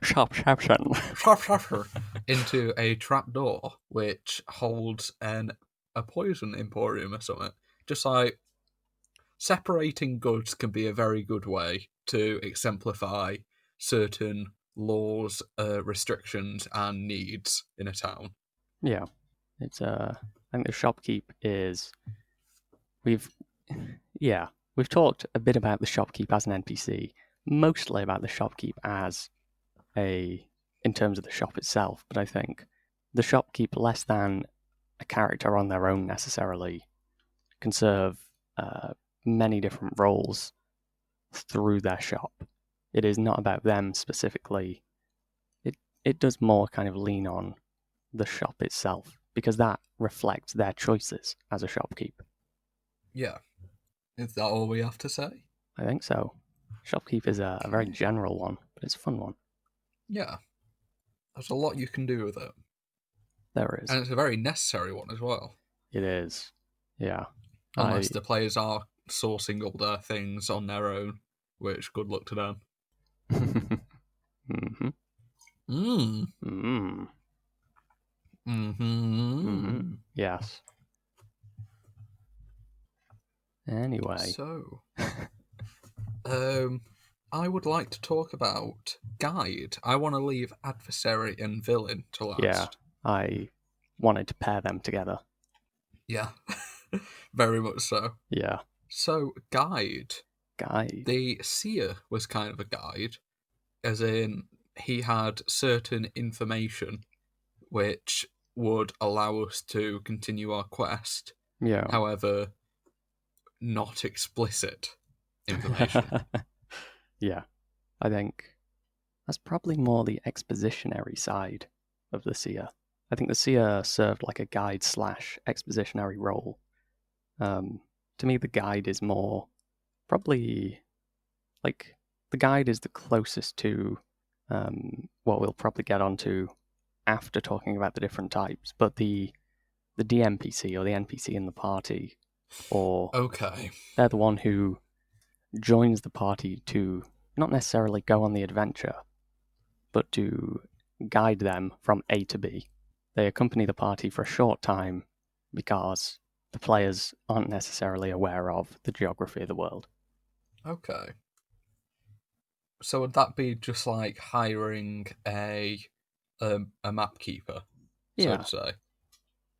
Shopception. Shopception. Into a trapdoor which holds a poison emporium or something. Just like separating goods can be a very good way to exemplify certain laws, restrictions, and needs in a town. Yeah, it's I think the shopkeep is we've talked a bit about the shopkeep as an NPC, mostly about the shopkeep as in terms of the shop itself, but I think the shopkeep, less than a character on their own necessarily, can serve many different roles through their shop. It is not about them specifically. It does more kind of lean on the shop itself, because that reflects their choices as a shopkeep. Yeah. Is that all we have to say? I think so. Shopkeep is a very general one, but it's a fun one. Yeah. There's a lot you can do with it. There is. And it's a very necessary one as well. It is. Yeah. Unless the players are sourcing all their things on their own, which good luck to them. Mm-hmm. Mm. Mm. Mm-hmm. Mm-hmm. Yes. Anyway. So, I would like to talk about guide. I want to leave adversary and villain to last. Yeah, I wanted to pair them together. Yeah, very much so. Yeah. So, guide. Guide. The seer was kind of a guide, as in he had certain information which would allow us to continue our quest. Yeah. However, not explicit information. Yeah. I think that's probably more the expositionary side of the seer. I think the seer served like a guide / expositionary role. To me, the guide is more probably like the guide is the closest to what we'll probably get onto after talking about the different types, but the DMPC or the NPC in the party, or they're the one who joins the party to not necessarily go on the adventure, but to guide them from A to B. They accompany the party for a short time because the players aren't necessarily aware of the geography of the world. Okay. So would that be just like hiring a map keeper, so Yeah, to say,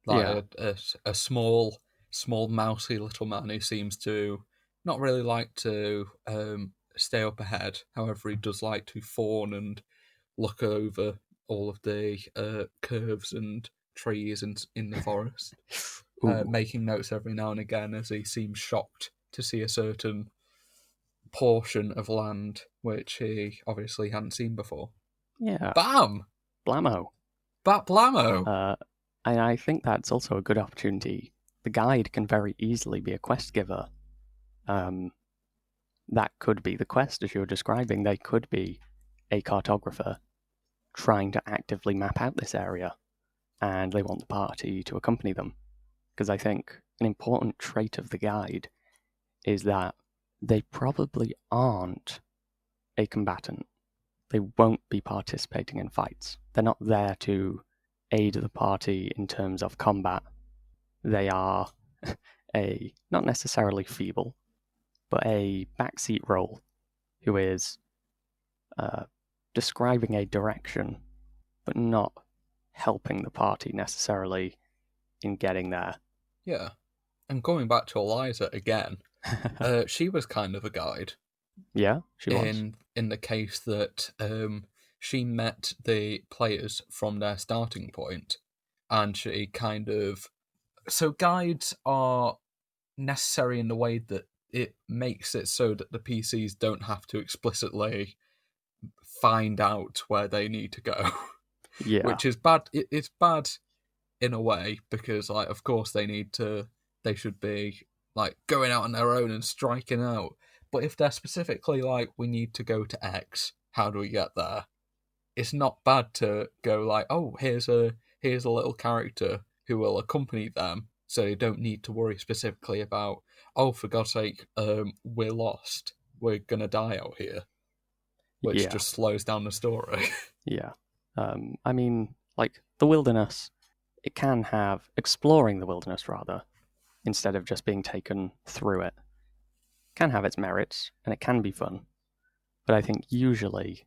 like yeah, a small mousy little man who seems to not really like to stay up ahead. However, he does like to fawn and look over all of the curves and trees in the forest, ooh, making notes every now and again as he seems shocked to see a certain portion of land which he obviously hadn't seen before. yeah, Bam! blammo. Bat blammo! And I think that's also a good opportunity. The guide can very easily be a quest giver. Um, that could be the quest as you're describing. They could be a cartographer trying to actively map out this area, and they want the party to accompany them. Because I think an important trait of the guide is that they probably aren't a combatant. They won't be participating in fights. They're not there to aid the party in terms of combat. They are a not necessarily feeble, but a backseat role who is uh, describing a direction, but not helping the party necessarily in getting there. Yeah. And going back to Eliza again, she was kind of a guide Yeah, she was. in the case that she met the players from their starting point, and she kind of so guides are necessary in the way that it makes it so that the PCs don't have to explicitly find out where they need to go, Yeah, which is bad. It's bad in a way because, like, of course they should be like going out on their own and striking out. But if they're specifically like, we need to go to X, how do we get there? It's not bad to go like, oh, here's a little character who will accompany them, so you don't need to worry specifically about, oh, for God's sake, we're lost, we're gonna die out here, which yeah, just slows down the story. yeah. I mean, like the wilderness, it can have exploring the wilderness rather instead of just being taken through it. Can have its merits and it can be fun, but I think usually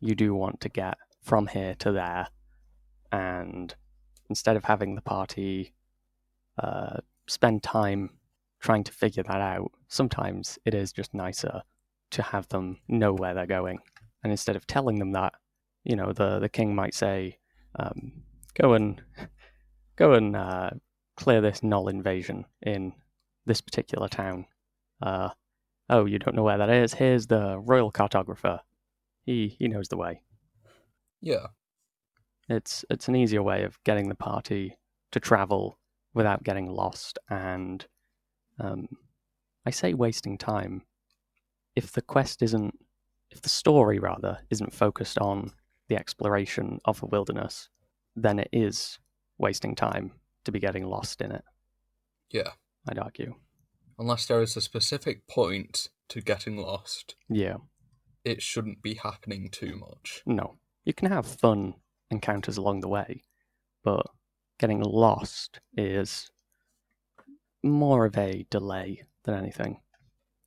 you do want to get from here to there, and instead of having the party spend time trying to figure that out, sometimes it is just nicer to have them know where they're going. And instead of telling them that, the king might say, "Go and clear this null invasion in this particular town." Oh, you don't know where that is? Here's the royal cartographer. He knows the way. Yeah, It's an easier way of getting the party to travel without getting lost, and um, I say wasting time. If the quest isn't, if the story rather isn't focused on the exploration of the wilderness, then it is wasting time to be getting lost in it. yeah. I'd argue. Unless there is a specific point to getting lost, Yeah. it shouldn't be happening too much. No. You can have fun encounters along the way, but getting lost is more of a delay than anything.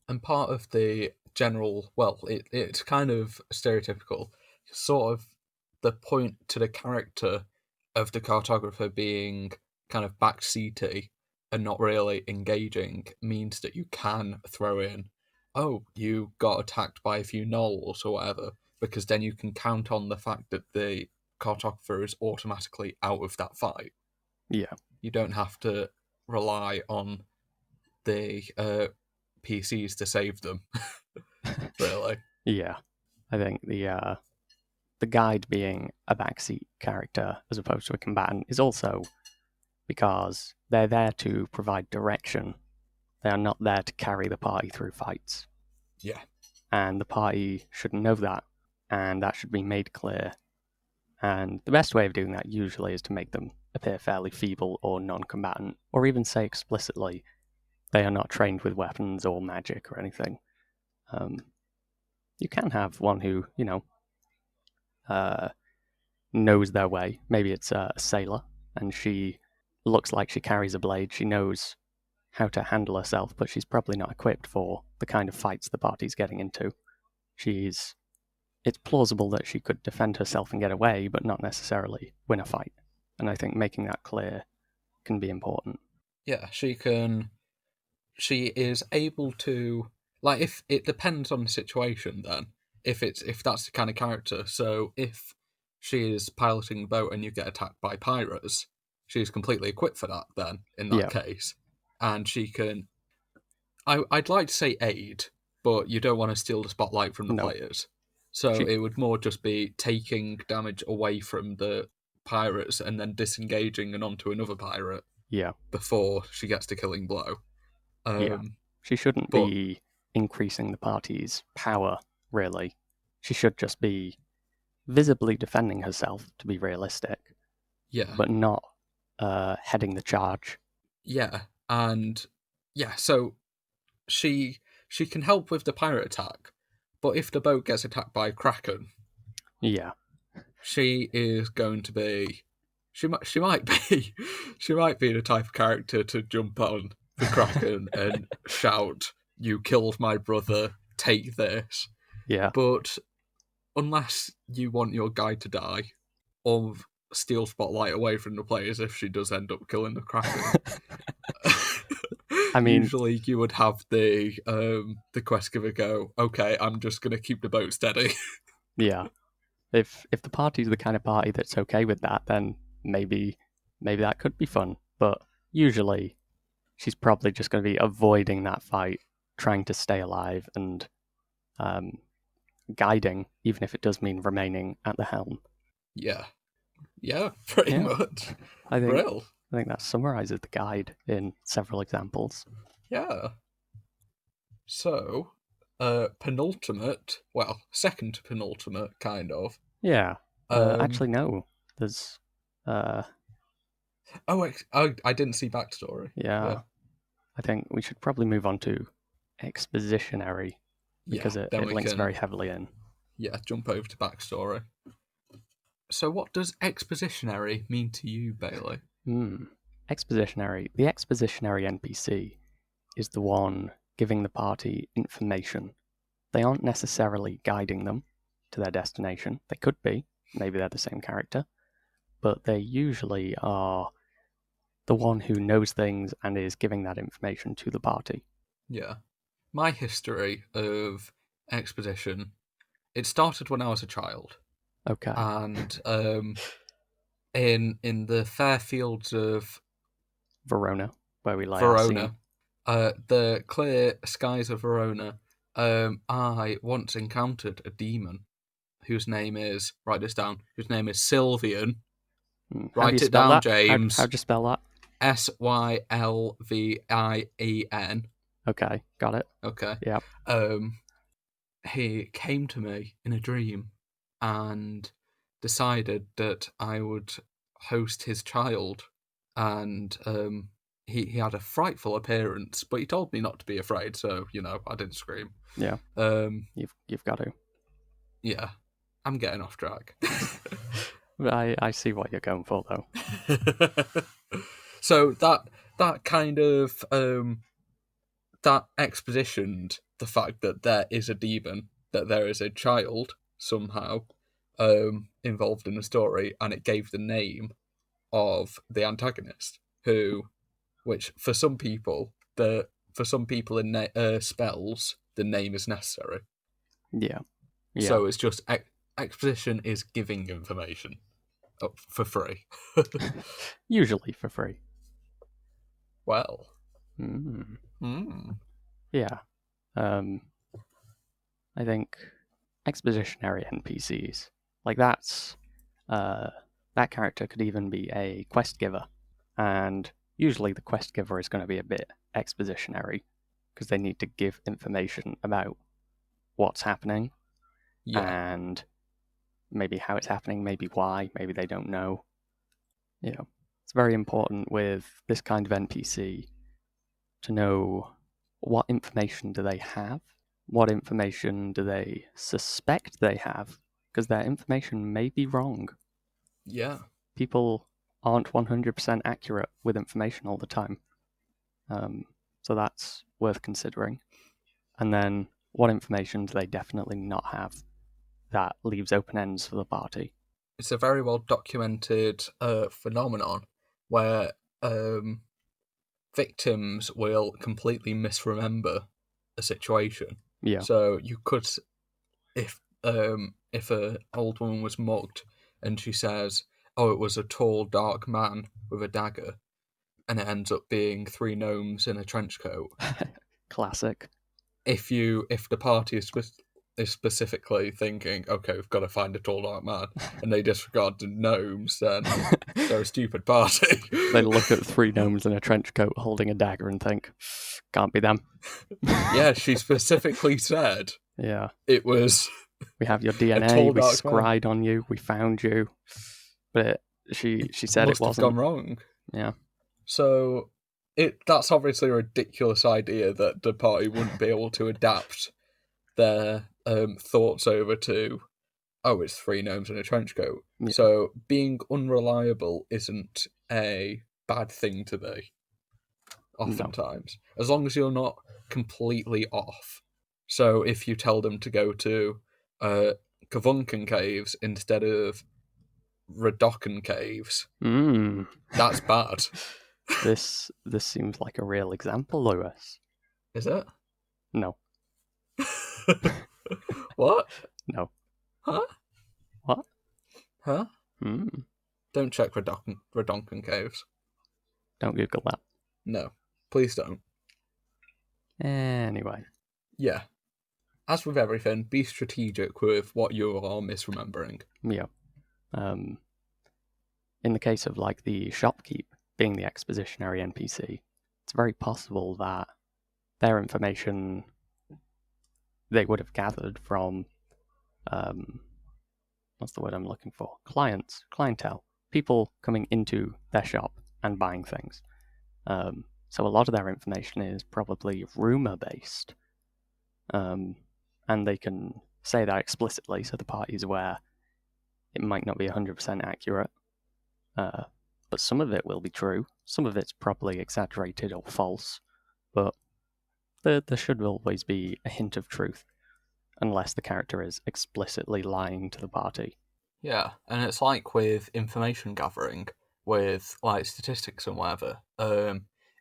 And part of the general, well, it's kind of stereotypical, sort of the point to the character of the cartographer being kind of backseaty and not really engaging means that you can throw in, oh, you got attacked by a few gnolls or whatever, because then you can count on the fact that the cartographer is automatically out of that fight. Yeah. You don't have to rely on the PCs to save them, really. Yeah. I think the guide being a backseat character as opposed to a combatant is also because they're there to provide direction. They are not there to carry the party through fights. Yeah. And the party should know that, and that should be made clear. And the best way of doing that usually is to make them appear fairly feeble or non combatant, or even say explicitly they are not trained with weapons or magic or anything. Um, you can have one who, uh, knows their way. Maybe it's a sailor, and she looks like she carries a blade. She knows how to handle herself, but she's probably not equipped for the kind of fights the party's getting into. it's plausible that she could defend herself and get away, but not necessarily win a fight. And I think making that clear can be important. Yeah, she is able to, like, if it depends on the situation then. If that's the kind of character. So if she is piloting the boat and you get attacked by pirates, she's completely equipped for that then, in that case. And she can, I'd like to say aid, but you don't want to steal the spotlight from the players. So it would more just be taking damage away from the pirates and then disengaging and onto another pirate. Yeah. Before she gets to killing blow. She shouldn't be increasing the party's power, really. She should just be visibly defending herself, to be realistic. Yeah. But not heading the charge. Yeah, and so she can help with the pirate attack, but if the boat gets attacked by a kraken, she is going to be she might be the type of character to jump on the kraken and shout, "You killed my brother, take this." Yeah. But unless you want your guy to die, or steal spotlight away from the players if she does end up killing the kraken. I mean, usually you would have the Questgiver go, "Okay, I'm just going to keep the boat steady." Yeah. If the party's the kind of party that's okay with that, then maybe that could be fun. But usually she's probably just going to be avoiding that fight, trying to stay alive and guiding, even if it does mean remaining at the helm. Yeah, pretty much. I think that summarizes the guide in several examples. Yeah. So, second to penultimate, kind of. Yeah. Actually, no. There's. I didn't see backstory. Yeah. I think we should probably move on to expositionary because it links very heavily in. Yeah, jump over to backstory. So what does expositionary mean to you, Bailey? Expositionary. The expositionary NPC is the one giving the party information. They aren't necessarily guiding them to their destination. They could be. Maybe they're the same character. But they usually are the one who knows things and is giving that information to the party. Yeah. My history of exposition, it started when I was a child. Okay. And in the fair fields of Verona, where we lie Verona, the clear skies of Verona, I once encountered a demon whose name is, write this down, whose name is Sylvian. Write it down, that? James. How'd you spell that? Sylvien. Okay, got it. Okay. Yeah. He came to me in a dream and decided that I would host his child, and he had a frightful appearance, but he told me not to be afraid, so I didn't scream. Yeah. You've got to. Yeah, I'm getting off track. I see what you're going for, though. So that kind of that expositioned the fact that there is a demon, that there is a child somehow involved in the story, and it gave the name of the antagonist, which for some people in spells, the name is necessary. Yeah. So it's just exposition is giving information for free. Usually for free. Well. Yeah. I think expositionary NPCs, like that character could even be a quest giver, and usually the quest giver is going to be a bit expositionary because they need to give information about what's happening and maybe how it's happening, maybe why, maybe they don't know. It's very important with this kind of NPC to know what information do they have, what information do they suspect they have, because their information may be wrong. Yeah. People aren't 100% accurate with information all the time. So that's worth considering. And then what information do they definitely not have that leaves open ends for the party? It's a very well documented phenomenon where victims will completely misremember a situation. Yeah. So you could, if an old woman was mugged and she says, "Oh, it was a tall, dark man with a dagger," and it ends up being 3 gnomes in a trench coat. Classic. If the party is specifically thinking, "Okay, we've got to find a tall, dark man," and they disregard the gnomes, then they're a stupid party. They look at 3 gnomes in a trench coat holding a dagger and think, can't be them. Yeah, she specifically said Yeah. it was. We have your tall, DNA, we dark scried on you, we found you. But she said it must have wasn't. gone wrong. Yeah. So that's obviously a ridiculous idea that the party wouldn't be able to adapt their thoughts over to, oh, it's 3 gnomes in a trench coat. Yeah. So being unreliable isn't a bad thing to be, oftentimes. No. As long as you're not completely off. So if you tell them to go to Kavunkan Caves instead of Radokan Caves, that's bad. This seems like a real example, Lewis. Is it? No. What? No. Huh? What? Huh? Don't check Radonkan Caves. Don't Google that. No. Please don't. Anyway. Yeah. As with everything, be strategic with what you are misremembering. Yeah. In the case of like the Shopkeep being the expositionary NPC, it's very possible that their information they would have gathered from what's the word I'm looking for? Clientele, people coming into their shop and buying things. So a lot of their information is probably rumor based, and they can say that explicitly so the party's aware it might not be 100% accurate. But some of it will be true. Some of it's probably exaggerated or false. But there should always be a hint of truth, unless the character is explicitly lying to the party. Yeah, and it's like with information gathering, with like statistics and whatever.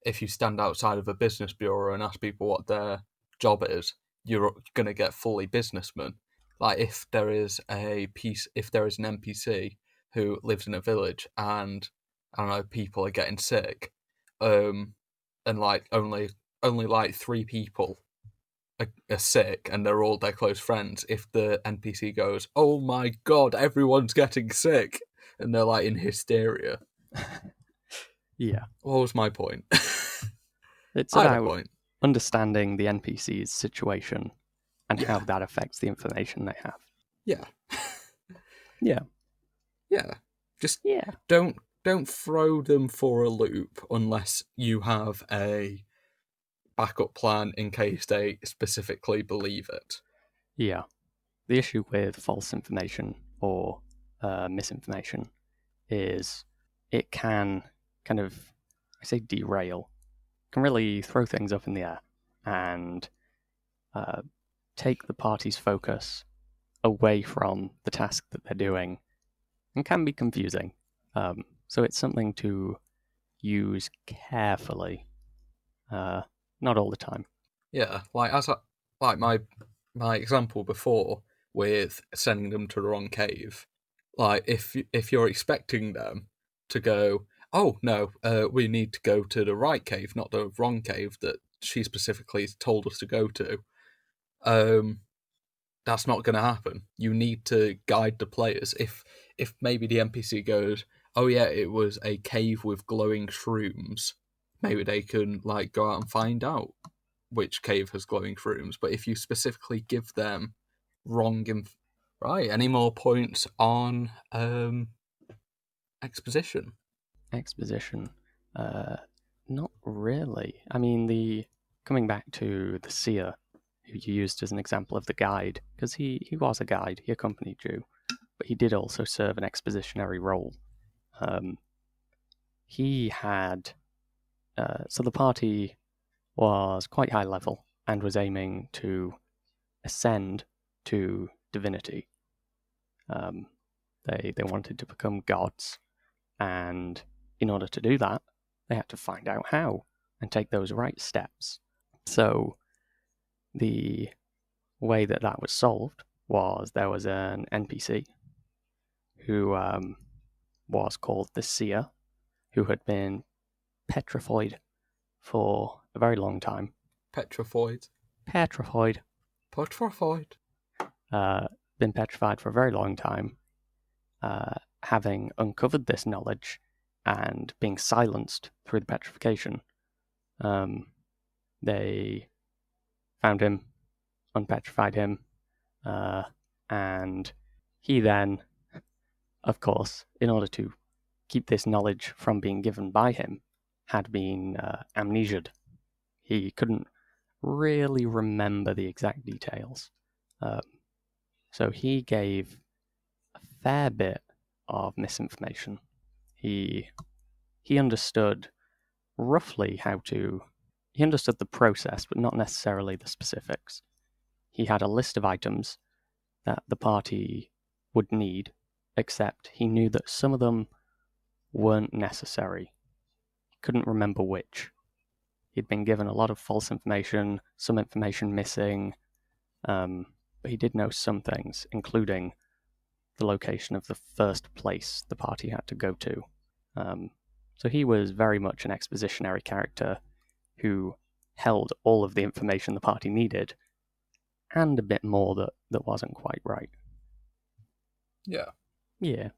If you stand outside of a business bureau and ask people what their job is, you're going to get fully businessmen. Like if there is an NPC who lives in a village and I don't know, people are getting sick, and like only like 3 people are sick and they're all their close friends. If the NPC goes, "Oh my god, everyone's getting sick," and they're like in hysteria. Yeah. What was my point? It's about understanding the NPC's situation and how that affects the information they have. Yeah. Yeah. Yeah. Just don't throw them for a loop unless you have a backup plan in case they specifically believe it. Yeah. The issue with false information or misinformation is it can kind of, I say derail, can really throw things up in the air and take the party's focus away from the task that they're doing and can be confusing. So it's something to use carefully, not all the time. Yeah, like my example before with sending them to the wrong cave. Like if you're expecting them to go, "Oh no, we need to go to the right cave, not the wrong cave that she specifically told us to go to," that's not going to happen. You need to guide the players. If maybe the NPC goes, "Oh yeah, it was a cave with glowing shrooms," maybe they can like go out and find out which cave has glowing shrooms. But if you specifically give them wrong right, any more points on exposition? Not really. I mean, coming back to the seer, who you used as an example of the guide, because he was a guide, he accompanied you, but he did also serve an expositionary role. He had... so the party was quite high level and was aiming to ascend to divinity. They wanted to become gods, and in order to do that, they had to find out how and take those right steps. So the way that was solved was there was an NPC who was called the Seer, who had been petrified for a very long time. Petrified. Been petrified for a very long time, having uncovered this knowledge and being silenced through the petrification. They found him, unpetrified him, and he then, of course, in order to keep this knowledge from being given by him, had been amnesiaed. He couldn't really remember the exact details. So he gave a fair bit of misinformation. He understood roughly he understood the process, but not necessarily the specifics. He had a list of items that the party would need, except he knew that some of them weren't necessary. He couldn't remember which. He'd been given a lot of false information, some information missing, but he did know some things, including the location of the first place the party had to go to. So he was very much an expositionary character who held all of the information the party needed, and a bit more that wasn't quite right. Yeah. Yeah.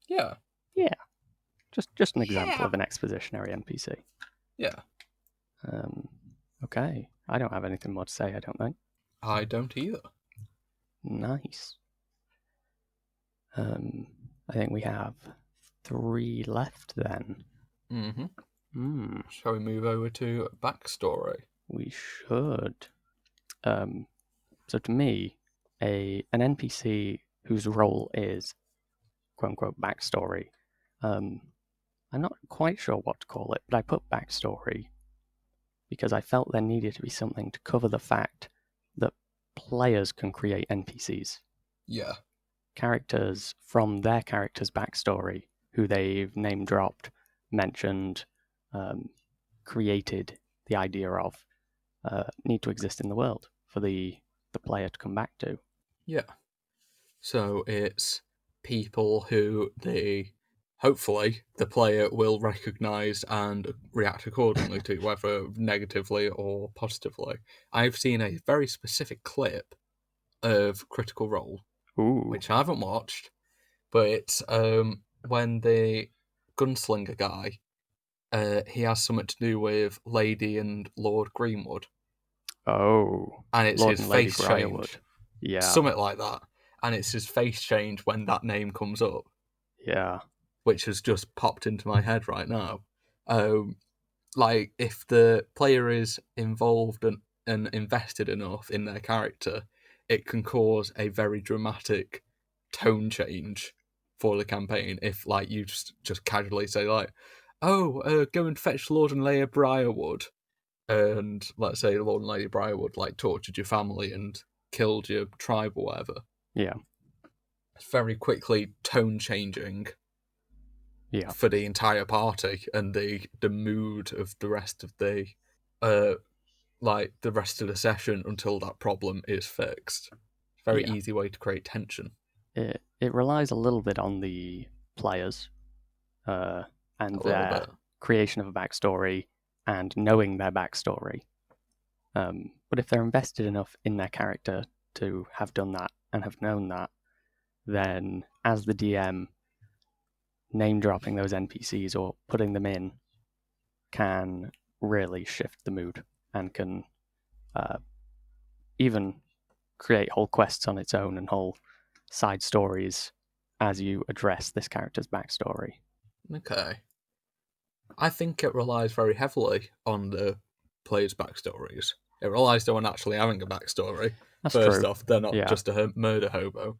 Yeah. Yeah. Just an example of an expositionary NPC. Yeah. Okay. I don't have anything more to say, I don't think. I don't either. Nice. I think we have 3 left then. Mm-hmm. Shall we move over to backstory? We should. So to me, an NPC whose role is quote-unquote backstory, I'm not quite sure what to call it, but I put backstory because I felt there needed to be something to cover the fact that players can create NPCs. Yeah. Characters from their character's backstory, who they've name-dropped, mentioned, created the idea of, need to exist in the world for the player to come back to. Yeah. So it's people who hopefully the player will recognise and react accordingly to, whether negatively or positively. I've seen a very specific clip of Critical Role, which I haven't watched, but it's when the gunslinger guy, he has something to do with Lady and Lord Greenwood. Oh. And it's Lord his and Lady face Briarwood. change. Yeah. Something like that. And it's his face change when that name comes up. Yeah. Which has just popped into my head right now. Like, if the player is involved and invested enough in their character, it can cause a very dramatic tone change for the campaign. If, like, you just casually say, like, oh, go and fetch Lord and Lady Briarwood. And let's say Lord and Lady Briarwood, like, tortured your family and killed your tribe or whatever. Yeah. It's very quickly tone changing. Yeah. For the entire party and the mood of the rest of the rest of the session until that problem is fixed. Very easy way to create tension. It relies a little bit on the players and their creation of a backstory and knowing their backstory. But if they're invested enough in their character to have done that and have known that, then as the DM, name-dropping those NPCs or putting them in can really shift the mood and can even create whole quests on its own and whole side stories as you address this character's backstory. Okay. I think it relies very heavily on the players' backstories. It relies on actually having a backstory. That's First true. off, they're not just a murder hobo.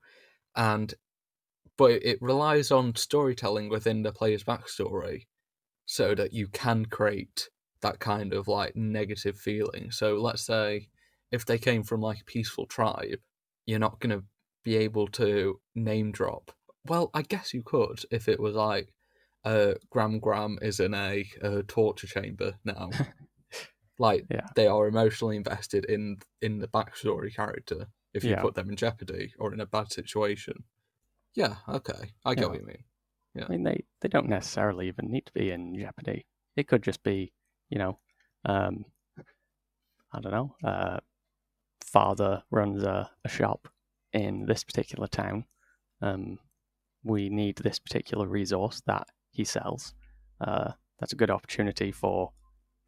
But it relies on storytelling within the player's backstory so that you can create that kind of like negative feeling. So let's say if they came from like a peaceful tribe, you're not going to be able to name drop. Well, I guess you could if it was like Gram is in a torture chamber now. Like Yeah. they are emotionally invested in the backstory character if you Yeah. put them in jeopardy or in a bad situation. Yeah, okay, I get Yeah. what you mean. Yeah, I mean, they don't necessarily even need to be in jeopardy. It could just be, um, I don't know, father runs a shop in this particular town. We need this particular resource that he sells. That's a good opportunity for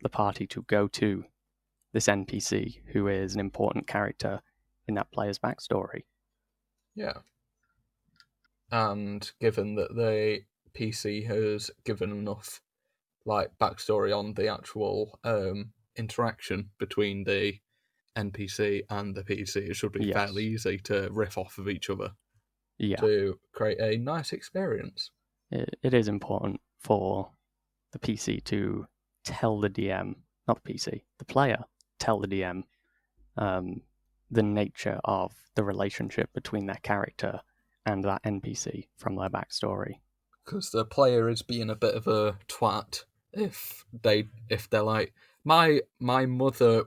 the party to go to this NPC who is an important character in that player's backstory. yeah. And given that the PC has given enough like backstory on the actual interaction between the NPC and the PC, it should be fairly Yes. easy to riff off of each other Yeah. to create a nice experience. It is important for the PC to tell the DM, not the PC, the player, tell the DM um, the nature of the relationship between their character and that NPC from their backstory. Because the player is being a bit of a twat if they're like my mother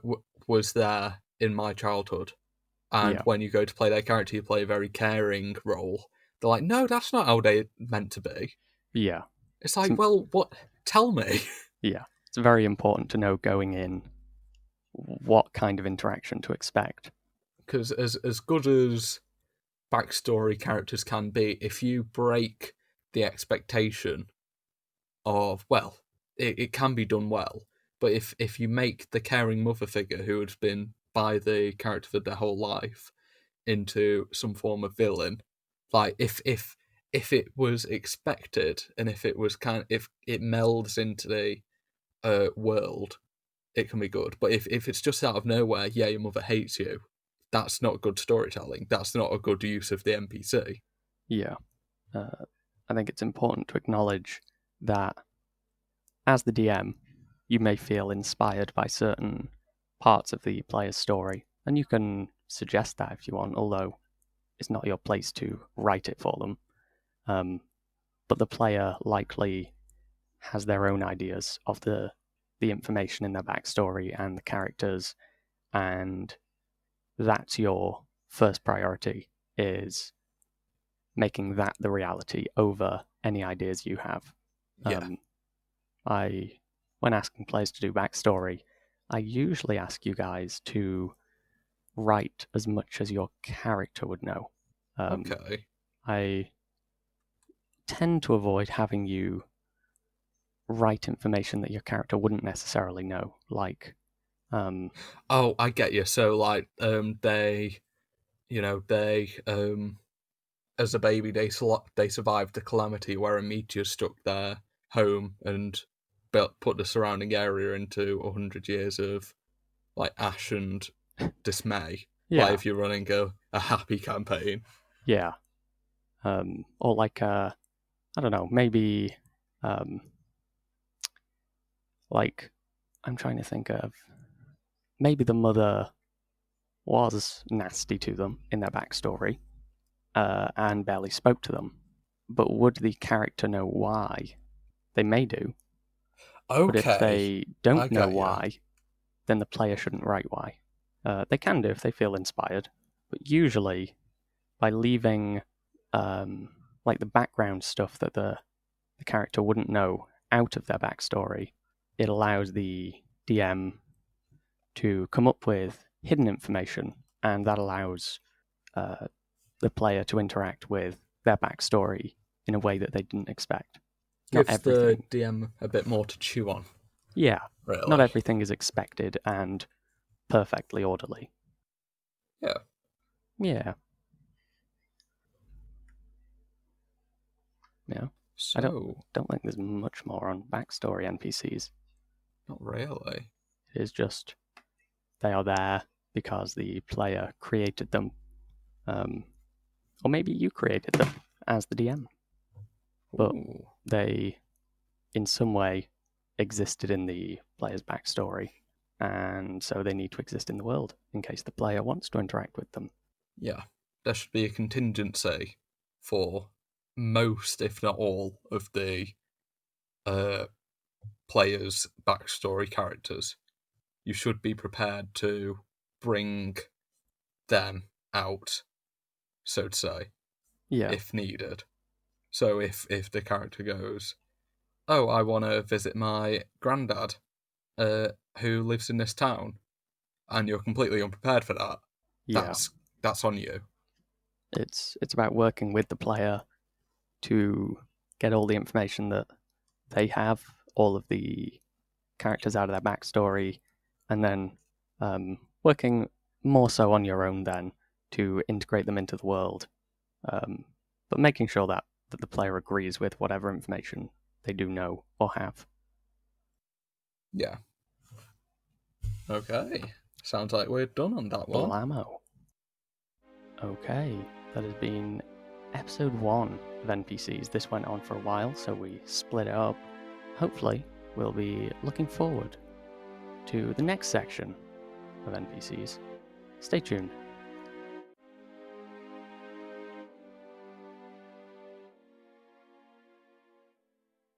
was there in my childhood, and Yeah. when you go to play their character, you play a very caring role. They're like, no, that's not how they meant to be. Yeah. It's It's, like, well, what? Tell me. yeah. It's very important to know going in what kind of interaction to expect. Because as good as backstory characters can be, if you break the expectation of, well, it can be done well, but if you make the caring mother figure who had been by the character for their whole life into some form of villain, like if it was expected and if it was if it melds into the world, it can be good. But if it's just out of nowhere, yeah, your mother hates you, that's not good storytelling. That's not a good use of the NPC. Yeah. I think it's important to acknowledge that as the DM, you may feel inspired by certain parts of the player's story, and you can suggest that if you want, although it's not your place to write it for them. But the player likely has their own ideas of the information in their backstory and the characters, and that's your first priority is making that the reality over any ideas you have. Yeah. I, when asking players to do backstory, I usually ask you guys to write as much as your character would know. Okay. I tend to avoid having you write information that your character wouldn't necessarily know, like Oh, I get you. So like, they as a baby they survived the calamity where a meteor struck their home and put the surrounding area into 100 years of like ash and dismay. Like yeah, if you're running a happy campaign. yeah, or like I don't know, maybe um, like I'm trying to think of maybe the mother was nasty to them in their backstory and barely spoke to them, but would the character know why? They may do, but if Okay, they I don't know get you. why, then the player shouldn't write why. They can do if they feel inspired, but usually by leaving like the background stuff that the character wouldn't know out of their backstory, it allows the DM to come up with hidden information, and that allows uh, the player to interact with their backstory in a way that they didn't expect. Not Gives the everything. DM a bit more to chew on, Yeah, not really. everything is expected and perfectly orderly. Yeah. Yeah, yeah. I So, don't think there's much more on backstory NPCs. not really. It is just they are there because the player created them, um, or maybe you created them as the DM, but Ooh. they, in some way, existed in the player's backstory. and so they need to exist in the world in case the player wants to interact with them. Yeah, there should be a contingency for most, if not all, of the players' backstory characters. You should be prepared to bring them out, so to say, if needed. So if the character goes, oh, I want to visit my granddad, who lives in this town, and you're completely unprepared for that, that's on you. It's about working with the player to get all the information that they have, all of the characters out of their backstory, and then working more so on your own then to integrate them into the world, but making sure that the player agrees with whatever information they do know or have. Yeah. Okay. Sounds like we're done on that one. Blammo. Okay, that has been episode 1 of NPCs. This went on for a while, so we split it up. Hopefully, we'll be looking forward to the next section of NPCs. Stay tuned.